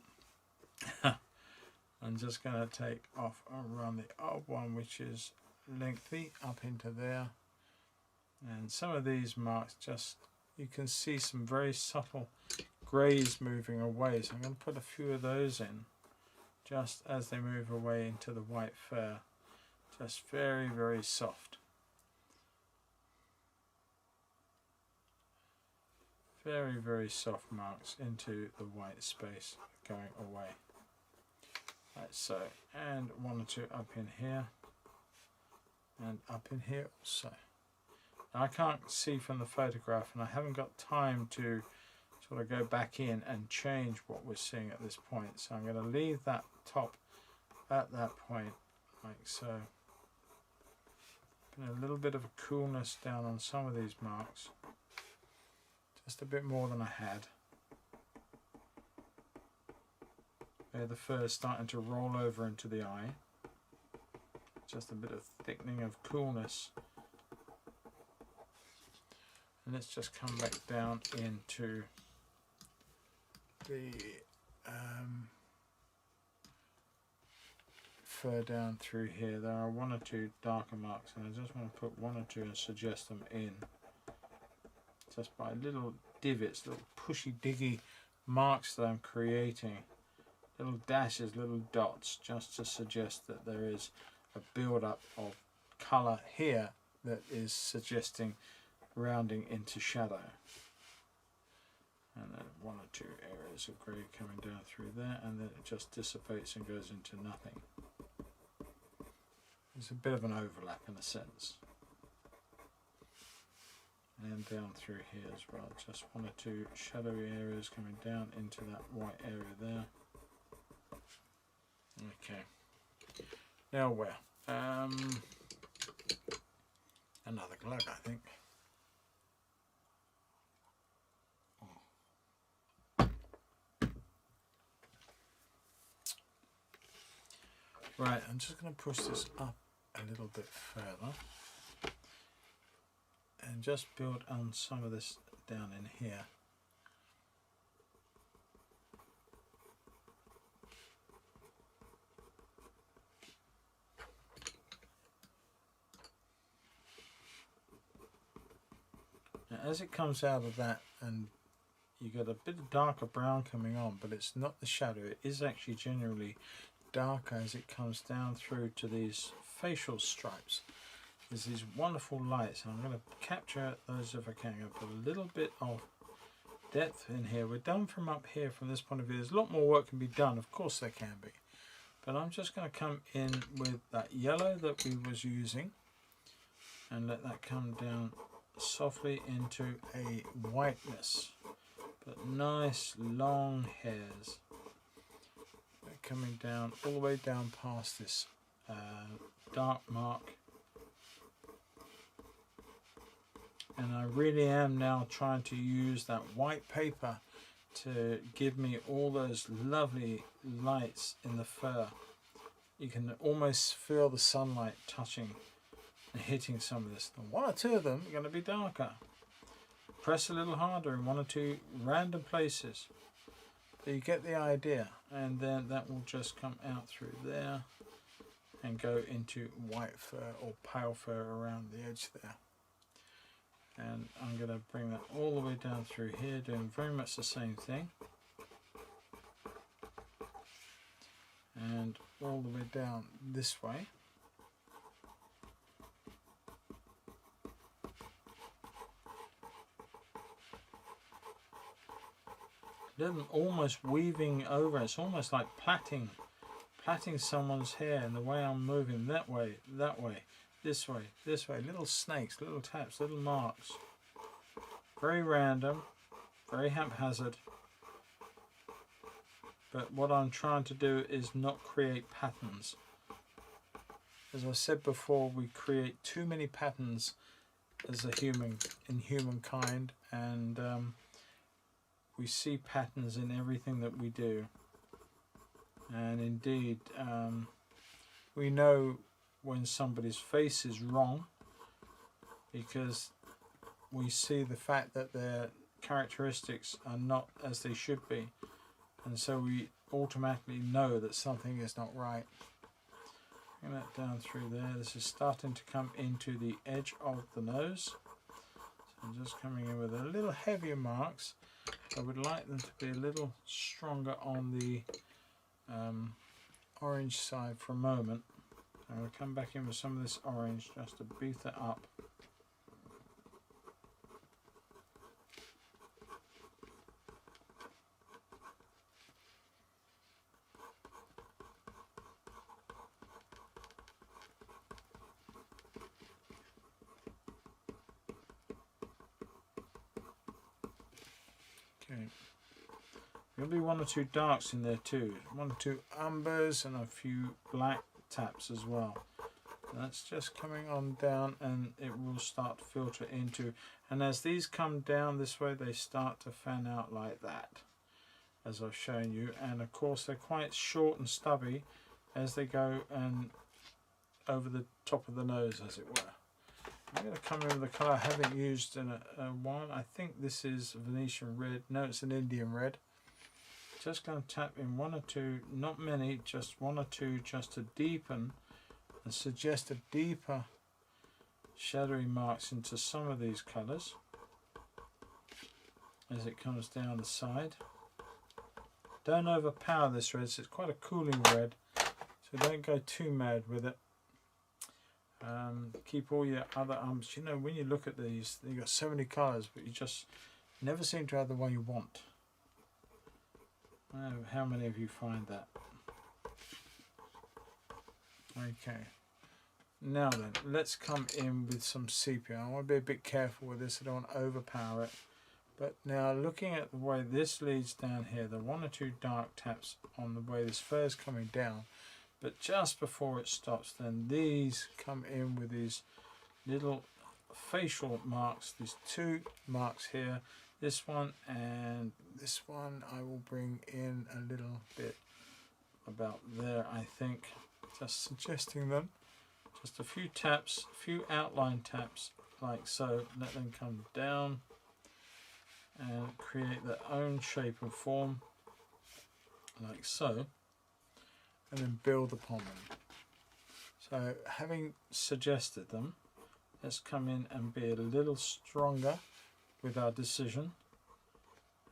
I'm just going to take off around the odd one, which is lengthy, up into there. And some of these marks, just you can see some very subtle greys moving away. So I'm going to put a few of those in, just as they move away into the white fur. Just very, very soft. Very, very soft marks into the white space going away. Like so. And one or two up in here. And up in here also. Now, I can't see from the photograph, and I haven't got time to sort of go back in and change what we're seeing at this point. So I'm going to leave that top at that point, like so. Put a little bit of a coolness down on some of these marks. Just a bit more than I had. There, the fur is starting to roll over into the eye. Just a bit of thickening of coolness. And let's just come back down into the fur down through here. There are one or two darker marks, and I just want to put one or two and suggest them in. Just by little divots, little pushy diggy marks that I'm creating, little dashes, little dots, just to suggest that there is a build-up of colour here that is suggesting rounding into shadow. And then one or two areas of grey coming down through there, and then it just dissipates and goes into nothing. There's a bit of an overlap in a sense. And down through here as well, just one or two shadowy areas coming down into that white area there. Okay, now where? Another glug, I think. Right, I'm just going to push this up a little bit further and just build on some of this down in here. Now, as it comes out of that, and you get a bit of darker brown coming on, but it's not the shadow, it is actually generally darker as it comes down through to these facial stripes. There's these wonderful lights, and I'm going to capture those if I can. I'm going to put a little bit of depth in here. We're done from up here from this point of view. There's a lot more work can be done, of course there can be, but I'm just going to come in with that yellow that we was using and let that come down softly into a whiteness, but nice long hairs. They're coming down all the way down past this dark mark. And I really am now trying to use that white paper to give me all those lovely lights in the fur. You can almost feel the sunlight touching and hitting some of this. And one or two of them are going to be darker. Press a little harder in one or two random places. But you get the idea, and then that will just come out through there and go into white fur or pale fur around the edge there. And I'm going to bring that all the way down through here, doing very much the same thing. And all the way down this way. Then almost weaving over, it's almost like plaiting someone's hair, and the way I'm moving that way, this way, little snakes, little taps, little marks. Very random, very haphazard. But what I'm trying to do is not create patterns. As I said before, we create too many patterns as a human, in humankind, and we see patterns in everything that we do. And indeed, we know when somebody's face is wrong because we see the fact that their characteristics are not as they should be, and so we automatically know that something is not right. Bring that down through there. This is starting to come into the edge of the nose, so I'm just coming in with a little heavier marks. I would like them to be a little stronger on the orange side for a moment. I'm going to come back in with some of this orange just to beef it up. Okay. There'll be one or two darks in there too, one or two umbers and a few black taps as well. That's just coming on down, and it will start to filter into, and as these come down this way they start to fan out like that, as I've shown you. And of course they're quite short and stubby as they go and over the top of the nose, as it were. I'm going to come in with a colour I haven't used in a while. I think this is Venetian red. No, it's an Indian red. Just going to tap in one or two, not many, just one or two, just to deepen and suggest a deeper shadowy marks into some of these colours as it comes down the side. Don't overpower this red, so it's quite a cooling red, so don't go too mad with it. Keep all your other umps. You know, when you look at these, you've got so many colours, but you just never seem to have the one you want. I don't know how many of you find that. Okay, now then, let's come in with some sepia. I want to be a bit careful with this, I don't want to overpower it. But now, looking at the way this leads down here, the one or two dark taps on the way this fur is coming down, but just before it stops, then these come in with these little facial marks, these two marks here, this one and this one. I will bring in a little bit about there, I think, just suggesting them, just a few taps, a few outline taps like so. Let them come down and create their own shape and form like so, and then build upon them. So having suggested them, let's come in and be a little stronger with our decision,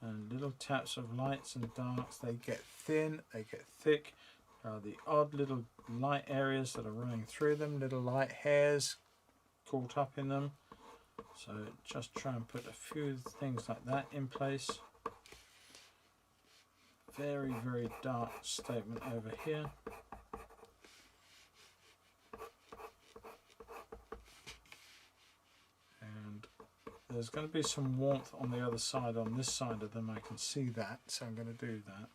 and little taps of lights and darks. They get thin, they get thick. The odd little light areas that are running through them, little light hairs caught up in them. So just try and put a few things like that in place. Very, very dark statement over here. And there's going to be some warmth on the other side, on this side of them. I can see that, so I'm going to do that.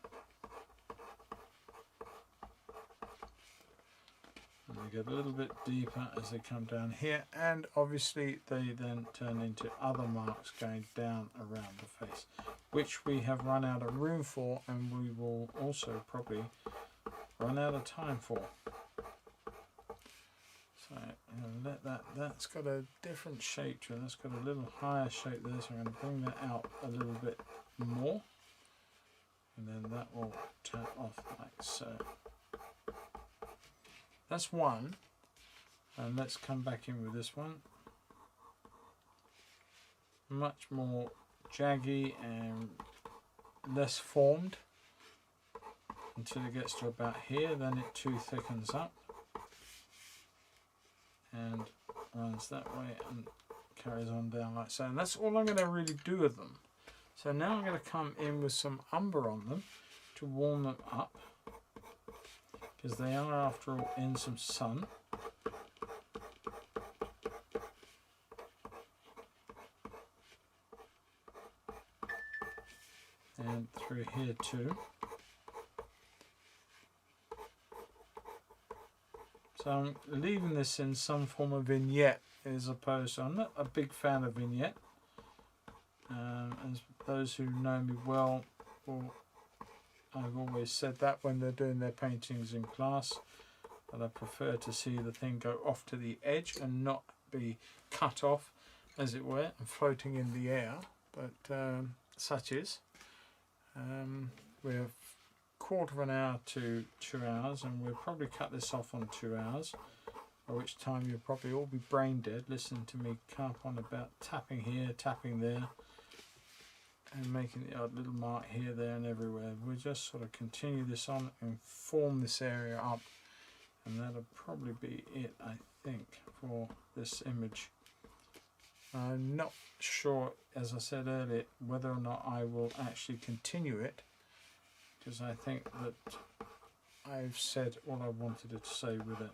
And they get a little bit deeper as they come down here, and obviously they then turn into other marks going down around the face, which we have run out of room for, and we will also probably run out of time for. So let that's got a different shape to it. That's got a little higher shape there, so I'm going to bring that out a little bit more. and then that will turn off like so. That's one, and let's come back in with this one. Much more jaggy and less formed until it gets to about here, then it too thickens up and runs that way and carries on down like so. And that's all I'm going to really do with them. So now I'm going to come in with some umber on them to warm them up, because they are after all in some sun. And through here too. So I'm leaving this in some form of vignette as opposed to, I'm not a big fan of vignette. As those who know me well, I've always said that when they're doing their paintings in class, that I prefer to see the thing go off to the edge and not be cut off, as it were, and floating in the air. But such is. We're quarter of an hour to 2 hours, and we'll probably cut this off on 2 hours, by which time you'll probably all be brain dead listening to me carp on about tapping here, tapping there, and making the odd little mark here, there and everywhere. We'll just sort of continue this on and form this area up, and that'll probably be it, I think, for this image. I'm not sure, as I said earlier, whether or not I will actually continue it, because I think that I've said all I wanted to say with it.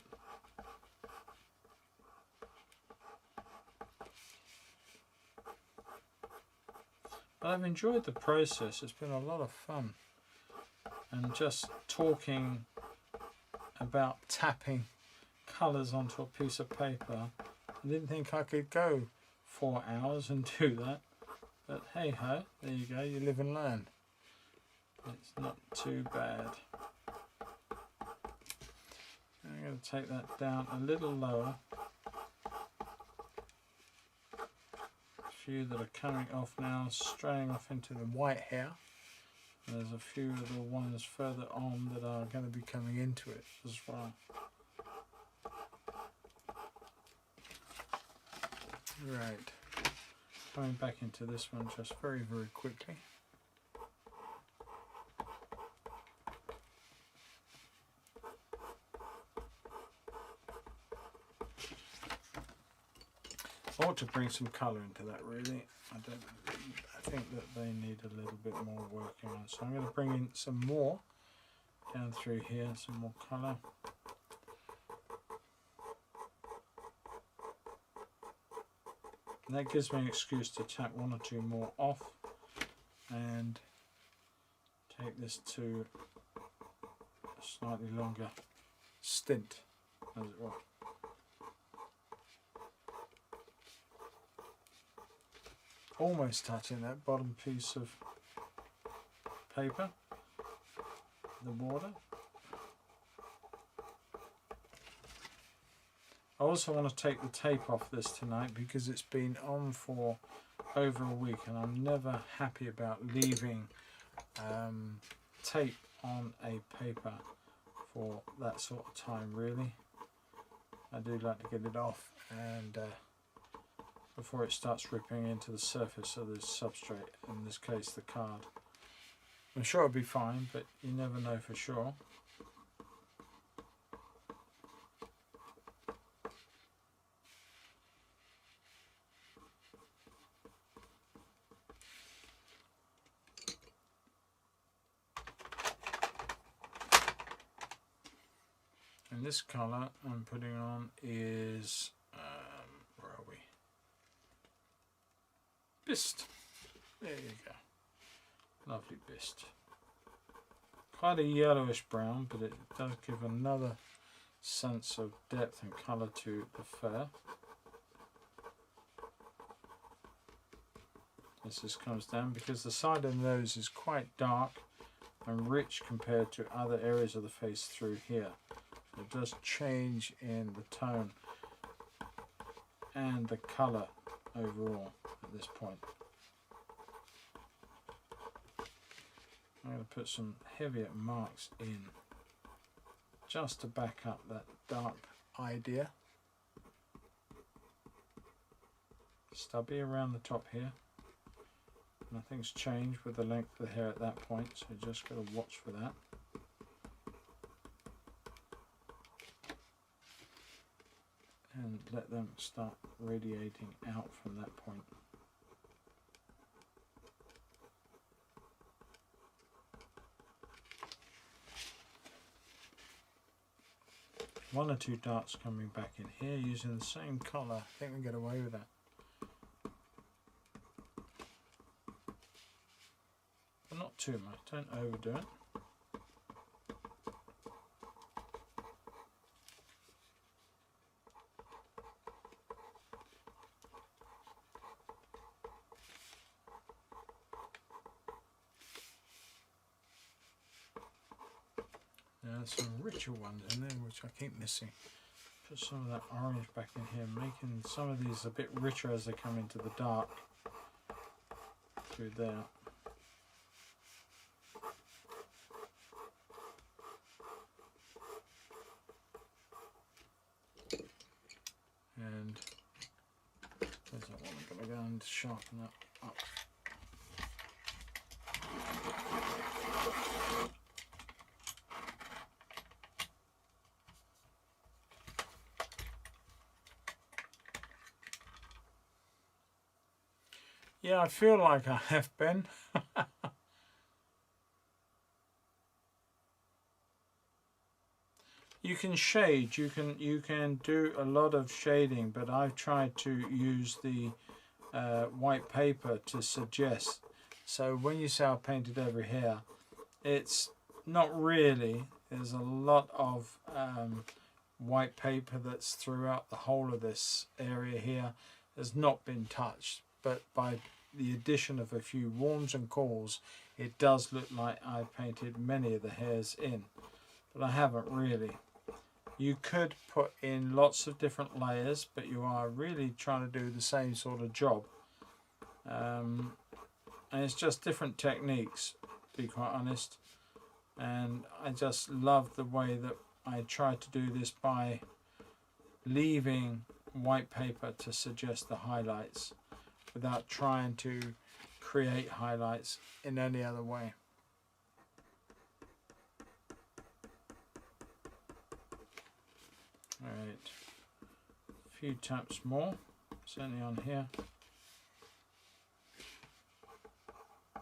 But I've enjoyed the process. It's been a lot of fun, and just talking about tapping colours onto a piece of paper, I didn't think I could go 4 hours and do that, but hey ho, there you go, you live and learn. It's not too bad. I'm going to take that down a little lower. A few that are coming off now, straying off into the white hair. And there's a few little ones further on that are going to be coming into it as well. Right. Coming back into this one just very, very quickly. I ought to bring some colour into that, really. I think that they need a little bit more working on. So I'm going to bring in some more down through here, some more colour. And that gives me an excuse to tap one or two more off and take this to a slightly longer stint, as it were. Almost touching that bottom piece of paper, the border. I also want to take the tape off this tonight because it's been on for over a week, and I'm never happy about leaving tape on a paper for that sort of time, really. I do like to get it off and before it starts ripping into the surface of the substrate, in this case the card. I'm sure it'll be fine, but you never know for sure. And this colour I'm putting on is, where are we? Bist. There you go. Lovely bist. Quite a yellowish brown, but it does give another sense of depth and colour to the fur. As this comes down, because the side of the nose is quite dark and rich compared to other areas of the face through here. It does change in the tone and the colour overall at this point. I'm going to put some heavier marks in just to back up that dark idea. Stubby around the top here. Nothing's changed with the length of the hair at that point, so you just got to watch for that. And let them start radiating out from that point. One or two darts coming back in here using the same colour. I think we get away with that. But not too much, don't overdo it. There's some richer ones in there which I keep missing. Put some of that orange back in here, making some of these a bit richer as they come into the dark through there. And there's that one. I'm going to go and sharpen that up. Yeah, I feel like I have been. You can shade, you can do a lot of shading, but I've tried to use the white paper to suggest. So when you say I painted every hair, it's not really. There's a lot of white paper that's throughout the whole of this area here has not been touched, but by the addition of a few warms and cools, it does look like I've painted many of the hairs in, but I haven't really. You could put in lots of different layers, but you are really trying to do the same sort of job. And it's just different techniques, to be quite honest. And I just love the way that I try to do this by leaving white paper to suggest the highlights without trying to create highlights in any other way. Alright, a few taps more, certainly on here. A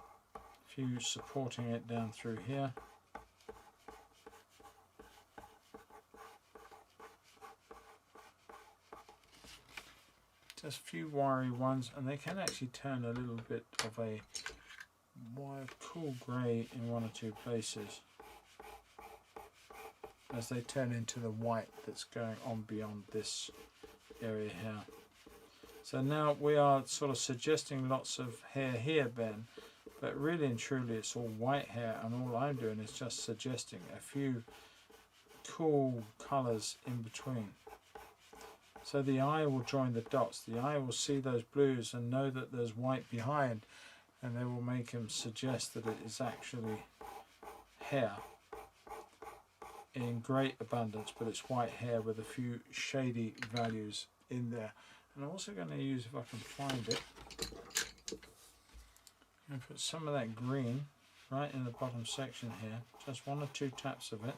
few supporting it down through here. Just a few wiry ones, and they can actually turn a little bit of a cool grey in one or two places as they turn into the white that's going on beyond this area here. So now we are sort of suggesting lots of hair here, Ben, but really and truly it's all white hair, and all I'm doing is just suggesting a few cool colours in between. So the eye will join the dots, the eye will see those blues and know that there's white behind, and they will make him suggest that it is actually hair in great abundance, but it's white hair with a few shady values in there. And I'm also going to use, if I can find it, I'm going to put some of that green right in the bottom section here, just one or two taps of it.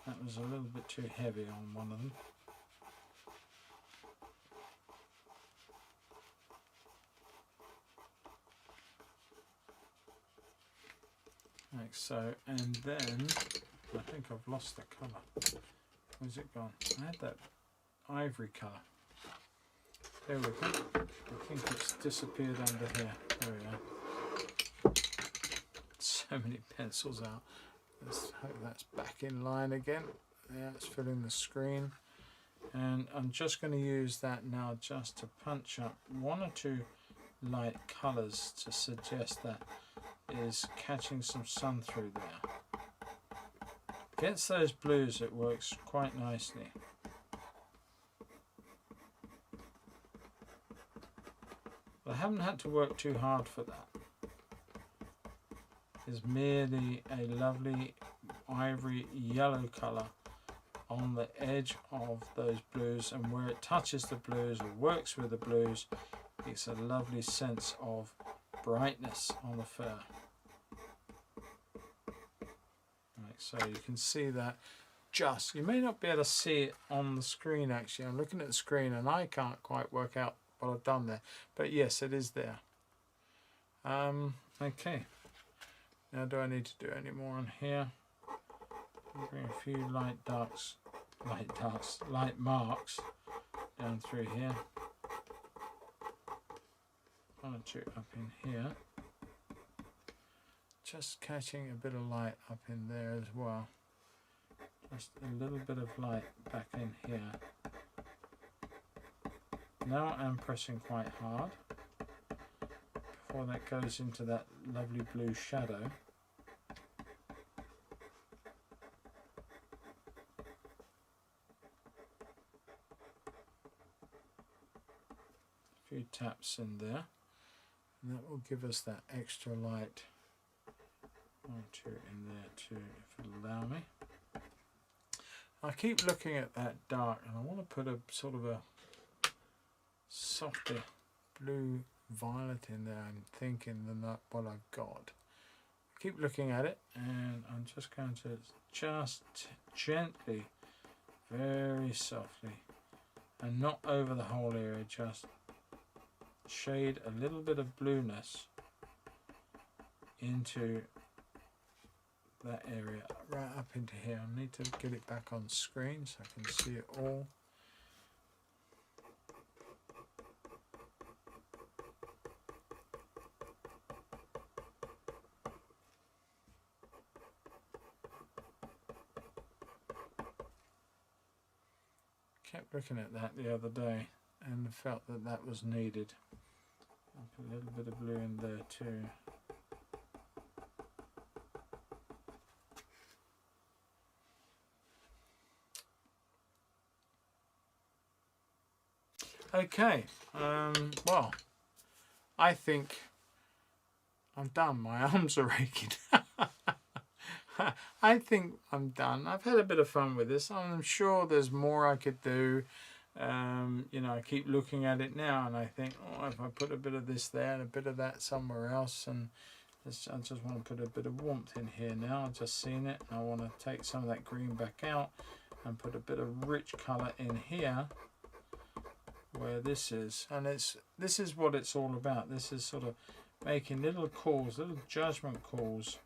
That was a little bit too heavy on one of them. Like so, and then I think I've lost the colour. Where's it gone? I had that ivory colour. There we go. I think it's disappeared under here. There we go. So many pencils out. Let's hope that's back in line again. Yeah, it's filling the screen. And I'm just going to use that now just to punch up one or two light colours to suggest that is catching some sun through there. Against those blues it works quite nicely. But I haven't had to work too hard for that. is merely a lovely ivory yellow colour on the edge of those blues, and where it touches the blues or works with the blues, it's a lovely sense of brightness on the fur. Right, so you can see that. You may not be able to see it on the screen. Actually, I'm looking at the screen and I can't quite work out what I've done there, but yes, it is there. Okay, now do I need to do any more on here? Bring a few light marks down through here. One or two up in here. Just catching a bit of light up in there as well. Just a little bit of light back in here. Now I'm pressing quite hard before that goes into that lovely blue shadow. A few taps in there, and that will give us that extra light. One or two in there too, if it'll allow me. I keep looking at that dark, and I want to put a sort of a softer blue violet in there. I'm thinking than that what I've got. I keep looking at it, and I'm just going to just gently, very softly, and not over the whole area, just shade a little bit of blueness into that area, right up into here. I need to get it back on screen so I can see it all. Kept looking at that the other day and felt that that was needed. I'll put a little bit of blue in there too. Okay, well, I think I'm done. My arms are aching. I think I'm done. I've had a bit of fun with this. I'm sure there's more I could do. You know, I keep looking at it now and I think, oh, if I put a bit of this there and a bit of that somewhere else, and I just want to put a bit of warmth in here now. I've just seen it. I want to take some of that green back out and put a bit of rich colour in here where this is, and this is what it's all about. This is sort of making little calls, little judgment calls,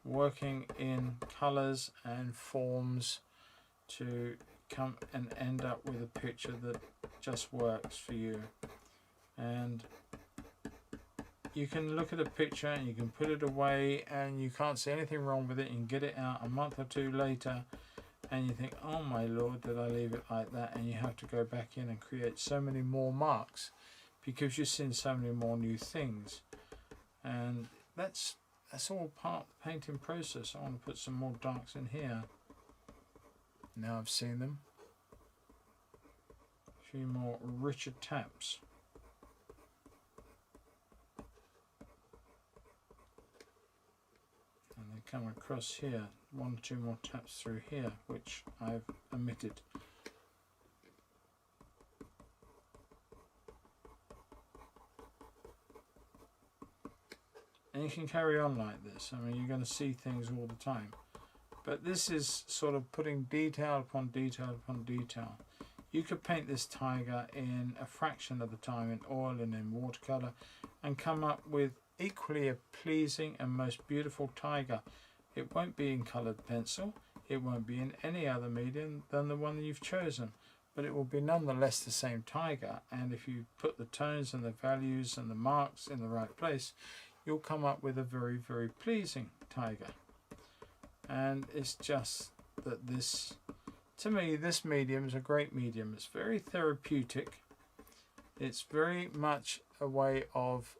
working in colours and forms to come and end up with a picture that just works for you. And you can look at a picture and you can put it away and you can't see anything wrong with it. You can get it out a month or two later and you think, oh my lord, did I leave it like that? And you have to go back in and create so many more marks because you've seen so many more new things. And that's all part of the painting process. I want to put some more darks in here. Now I've seen them. A few more richer taps. And they come across here. One or two more taps through here, which I've omitted. And you can carry on like this. I mean, you're going to see things all the time. But this is sort of putting detail upon detail upon detail. You could paint this tiger in a fraction of the time in oil and in watercolour and come up with equally a pleasing and most beautiful tiger. It won't be in coloured pencil. It won't be in any other medium than the one that you've chosen. But it will be nonetheless the same tiger. And if you put the tones and the values and the marks in the right place, you'll come up with a very, very pleasing tiger. And it's just that this, to me, this medium is a great medium. It's very therapeutic. It's very much a way of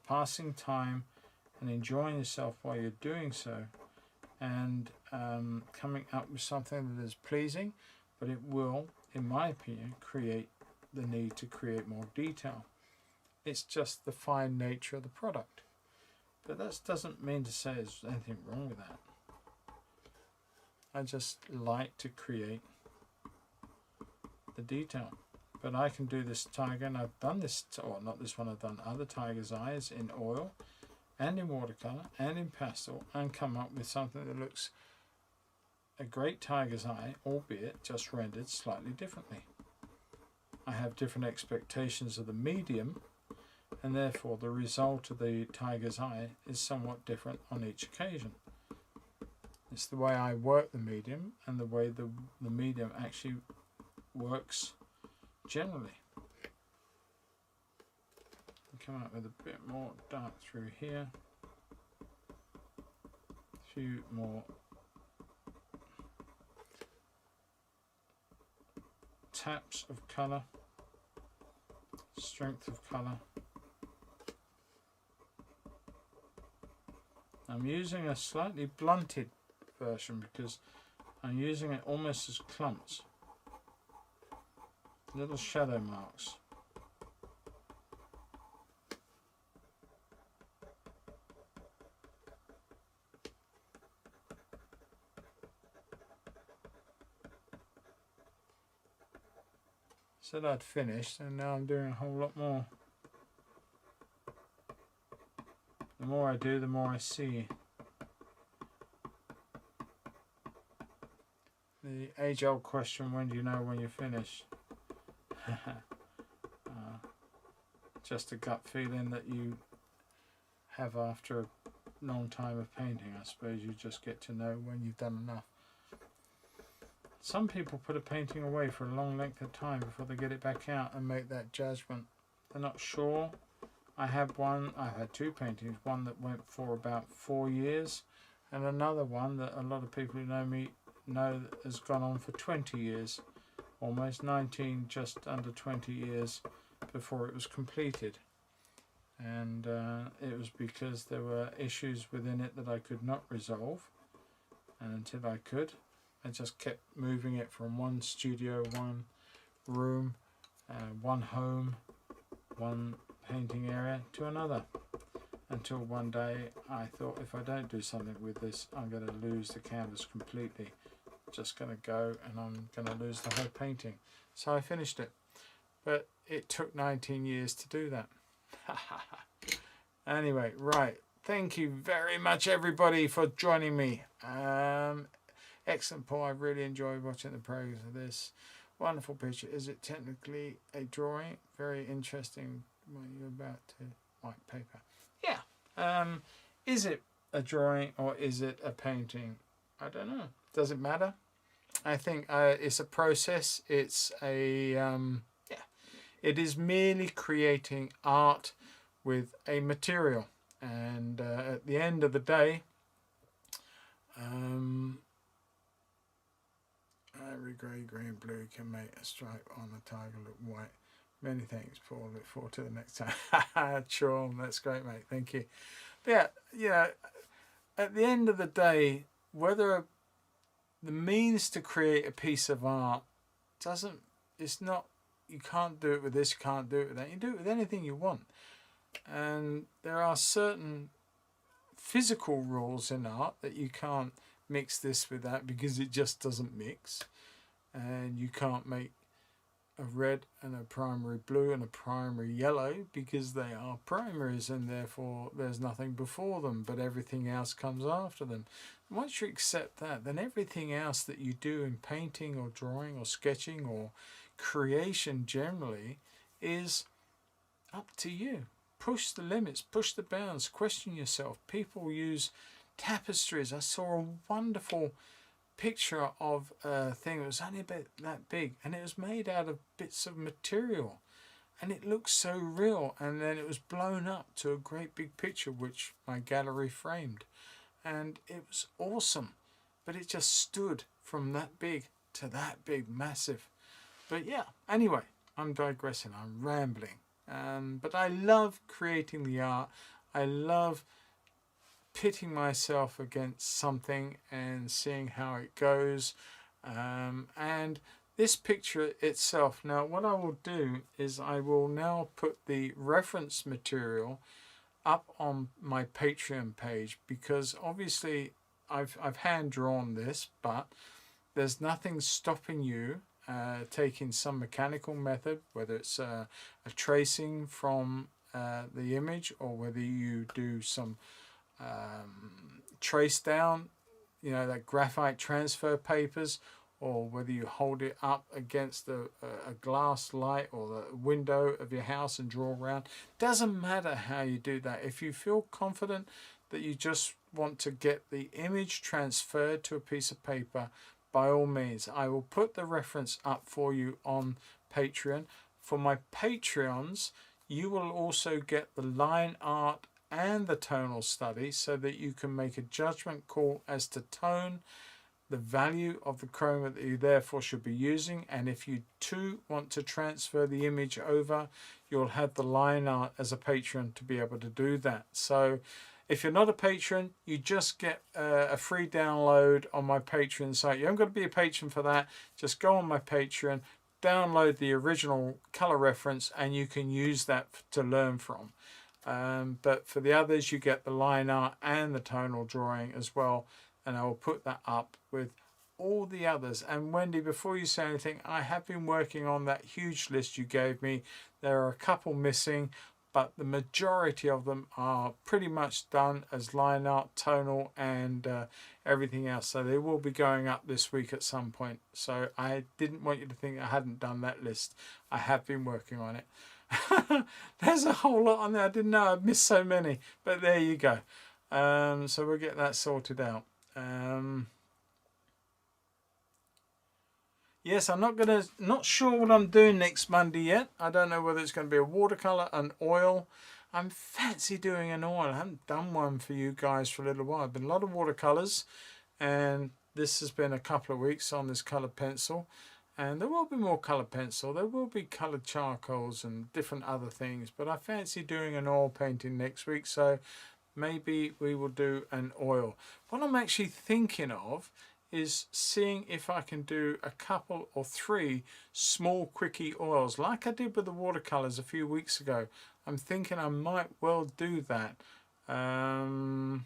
passing time and enjoying yourself while you're doing so, and coming up with something that is pleasing, but it will, in my opinion, create the need to create more detail. It's just the fine nature of the product. But that doesn't mean to say there's anything wrong with that. I just like to create the detail. But I can do this tiger, and I've done this, or not this one, I've done other tiger's eyes in oil and in watercolor and in pastel, and come up with something that looks a great tiger's eye, albeit just rendered slightly differently. I have different expectations of the medium, and therefore the result of the tiger's eye is somewhat different on each occasion. It's the way I work the medium and the way the medium actually works generally. Come up with a bit more dark through here, a few more taps of colour, strength of colour. I'm using a slightly blunted version because I'm using it almost as clumps, little shadow marks. Said I'd finished, and now I'm doing a whole lot more. The more I do, the more I see. The age-old question, when do you know when you're finished? Just a gut feeling that you have after a long time of painting. I suppose you just get to know when you've done enough. Some people put a painting away for a long length of time before they get it back out and make that judgment. They're not sure. I've had two paintings, one that went for about 4 years, and another one that a lot of people who know me know that has gone on for 20 years, almost 19, just under 20 years before it was completed. And it was because there were issues within it that I could not resolve, and until I could, I just kept moving it from one studio, one room, one home, one painting area to another, until one day I thought, if I don't do something with this, I'm going to lose the canvas completely. Just going to go and I'm going to lose the whole painting. So I finished it, but it took 19 years to do that. Anyway, right, thank you very much everybody for joining me. Excellent, Paul. I really enjoyed watching the progress of this. Wonderful picture. Is it technically a drawing? Very interesting. What you're about to white paper. Yeah. Is it a drawing or is it a painting? I don't know. Does it matter? I think it's a process. It's a yeah. It is merely creating art with a material, and at the end of the day, every grey, green, blue can make a stripe on a tiger look white. Many thanks, Paul. Look forward to the next time. Sure, that's great, mate. Thank you. But yeah, at the end of the day, whether the means to create a piece of art it's not, you can't do it with this, you can't do it with that. You do it with anything you want. And there are certain physical rules in art that you can't mix this with that because it just doesn't mix. And you can't make a red and a primary blue and a primary yellow because they are primaries and therefore there's nothing before them, but everything else comes after them. Once you accept that, then everything else that you do in painting or drawing or sketching or creation generally is up to you. Push the limits, push the bounds, question yourself. People use tapestries. I saw a wonderful picture of a thing that was only about that big, and it was made out of bits of material, and it looked so real, and then it was blown up to a great big picture which my gallery framed, and it was awesome. But it just stood from that big to that big, massive. But yeah, anyway, I'm digressing, I'm rambling. But I love creating the art. I love pitting myself against something and seeing how it goes. And this picture itself, now what I will do is I will now put the reference material up on my Patreon page, because obviously I've hand drawn this, but there's nothing stopping you taking some mechanical method, whether it's a tracing from the image, or whether you do some trace down, you know, like graphite transfer papers, or whether you hold it up against a glass light or the window of your house and draw around. Doesn't matter how you do that. If you feel confident that you just want to get the image transferred to a piece of paper, by all means, I will put the reference up for you on Patreon. For my Patreons, you will also get the line art and the tonal study, so that you can make a judgment call as to tone, the value of the chroma that you therefore should be using. And if you too want to transfer the image over, you'll have the line art as a patron to be able to do that. So if you're not a patron, you just get a free download on my Patreon site. You haven't got to be a patron for that. Just go on my Patreon, download the original color reference, and you can use that to learn from. But for the others, you get the line art and the tonal drawing as well, and I will put that up with all the others. And Wendy, before you say anything, I have been working on that huge list you gave me. There are a couple missing, but the majority of them are pretty much done as line art, tonal, and everything else. So they will be going up this week at some point. So I didn't want you to think I hadn't done that list. I have been working on it. There's a whole lot on there. I didn't know I'd missed so many, but there you go. So we'll get that sorted out. Yes, I'm not sure what I'm doing next Monday yet. I don't know whether it's going to be a watercolor, an oil. I'm fancy doing an oil. I haven't done one for you guys for a little while. Been a lot of watercolors, and this has been a couple of weeks on this colored pencil. And there will be more colored pencil. There will be colored charcoals and different other things. But I fancy doing an oil painting next week, so maybe we will do an oil. What I'm actually thinking of is seeing if I can do a couple or three small quickie oils like I did with the watercolors a few weeks ago. I'm thinking I might well do that. No,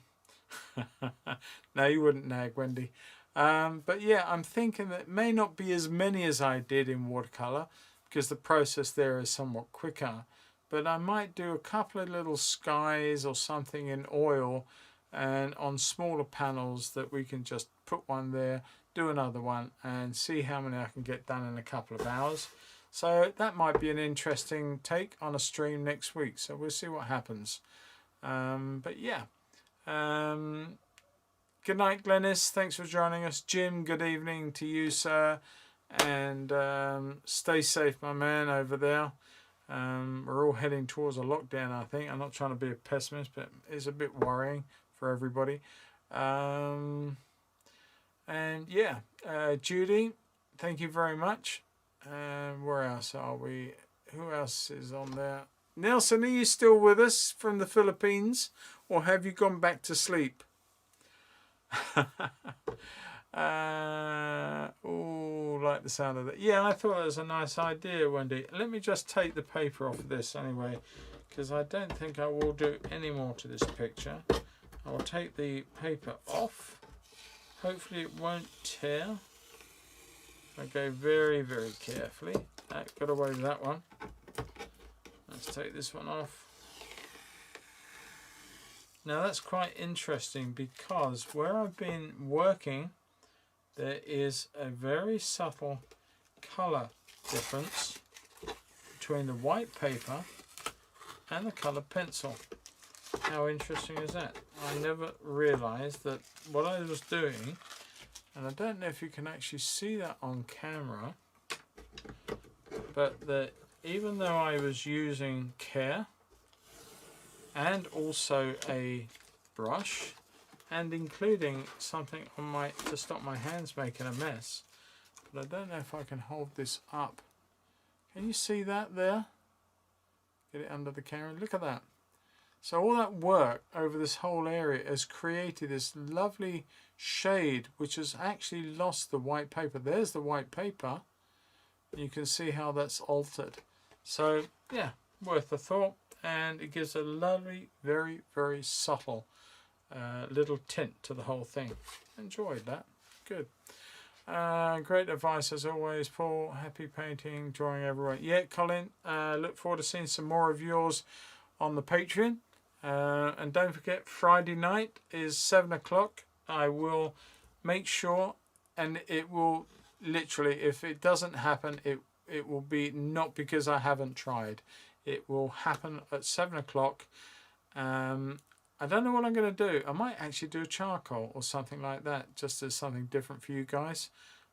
you wouldn't nag, Wendy. But yeah, I'm thinking that it may not be as many as I did in watercolor, because the process there is somewhat quicker. But I might do a couple of little skies or something in oil, and on smaller panels that we can just put one there, do another one, and see how many I can get done in a couple of hours. So that might be an interesting take on a stream next week. So we'll see what happens. But yeah. Good night, Glennis. Thanks for joining us. Jim, good evening to you, sir. And stay safe, my man, over there. We're all heading towards a lockdown, I think. I'm not trying to be a pessimist, but it's a bit worrying for everybody. And yeah, Judy, thank you very much. Where else are we? Who else is on there? Nelson, are you still with us from the Philippines, or have you gone back to sleep? Oh, like the sound of that. Yeah, I thought it was a nice idea, Wendy. Let me just take the paper off of this anyway, because I don't think I will do any more to this picture. I will take the paper off. Hopefully it won't tear. I go very, very carefully. Got away with that one. Let's take this one off. Now that's quite interesting, because where I've been working, there is a very subtle colour difference between the white paper and the coloured pencil. How interesting is that? I never realised that what I was doing, and I don't know if you can actually see that on camera, but that even though I was using care and also a brush, and including something on my to stop my hands making a mess, but I don't know if I can hold this up. Can you see that there? Get it under the camera. Look at that. So all that work over this whole area has created this lovely shade, which has actually lost the white paper. There's the white paper. You can see how that's altered. So yeah, worth a thought. and it gives a lovely, very, very subtle little tint to the whole thing. Enjoyed that. Good. Great advice as always, Paul. Happy painting, drawing everyone. Yeah, Colin, look forward to seeing some more of yours on the Patreon. And don't forget, Friday night is 7 o'clock. I will make sure, and it will literally, if it doesn't happen, it will be not because I haven't tried. It will happen at 7 o'clock. I don't know what I'm going to do. I might actually do a charcoal or something like that, just as something different for you guys.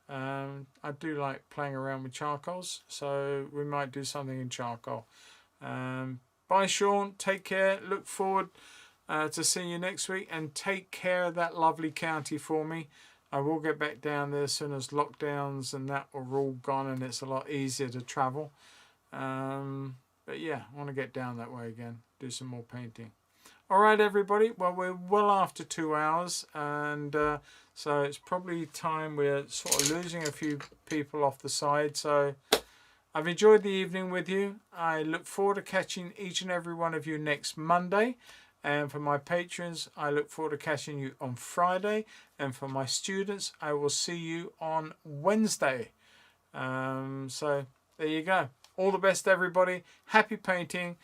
I do like playing around with charcoals, so we might do something in charcoal. Bye, Sean. Take care. Look forward to seeing you next week, and take care of that lovely county for me. I will get back down there as soon as lockdowns and that are all gone and it's a lot easier to travel. But yeah, I want to get down that way again, do some more painting. All right, everybody. Well, we're well after 2 hours, and so it's probably time. We're sort of losing a few people off the side. So I've enjoyed the evening with you. I look forward to catching each and every one of you next Monday. And for my patrons, I look forward to catching you on Friday. And for my students, I will see you on Wednesday. So there you go. All the best, everybody. Happy painting.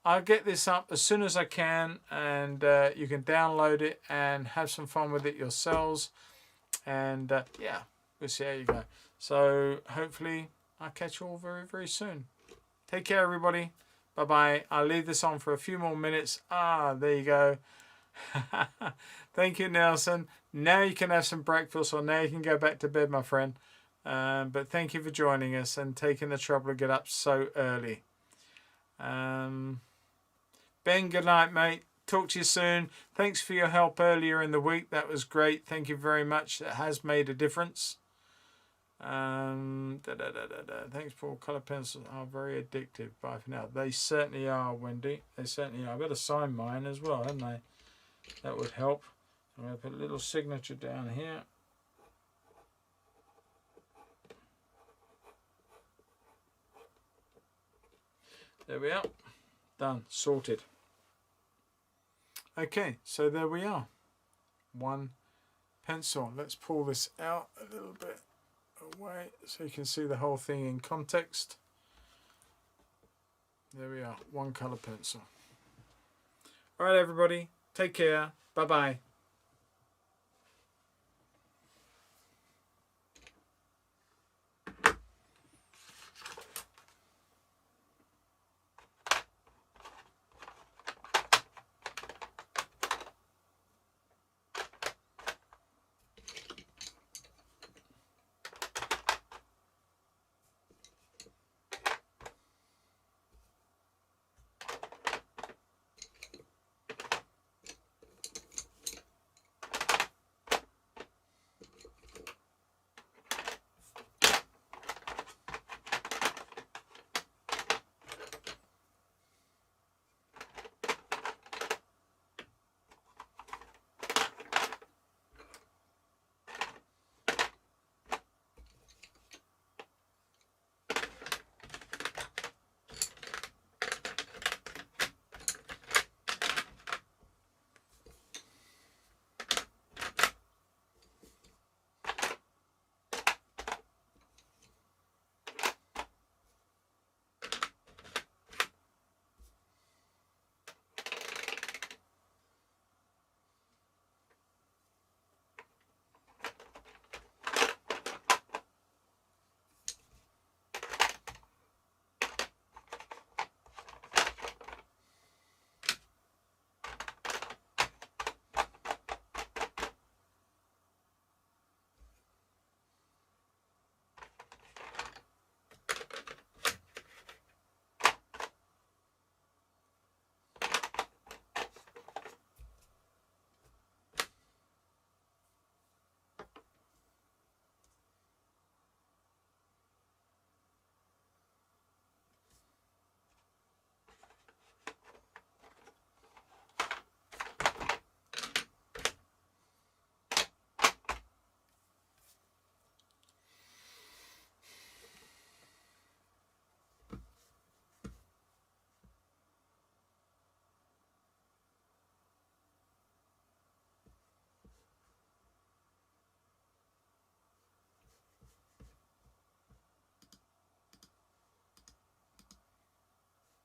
I'll get this up as soon as I can, and you can download it and have some fun with it yourselves. And yeah, we'll see how you go. So hopefully I'll catch you all very, very soon. Take care, everybody. Bye-bye. I'll leave this on for a few more minutes. There you go. Thank you, Nelson. Now you can have some breakfast, or now you can go back to bed, my friend. But thank you for joining us and taking the trouble to get up so early. Ben, good night, mate. Talk to you soon. Thanks for your help earlier in the week. That was great. Thank you very much. It has made a difference. Thanks, Paul. Colour pencils are very addictive. Bye for now. They certainly are, Wendy. They certainly are. I better sign mine as well, haven't I? That would help. I'm going to put a little signature down here. There we are. Done. Sorted. Okay, so there we are. One pencil. Let's pull this out a little bit away so you can see the whole thing in context. There we are. One colour pencil. All right, everybody. Take care. Bye-bye.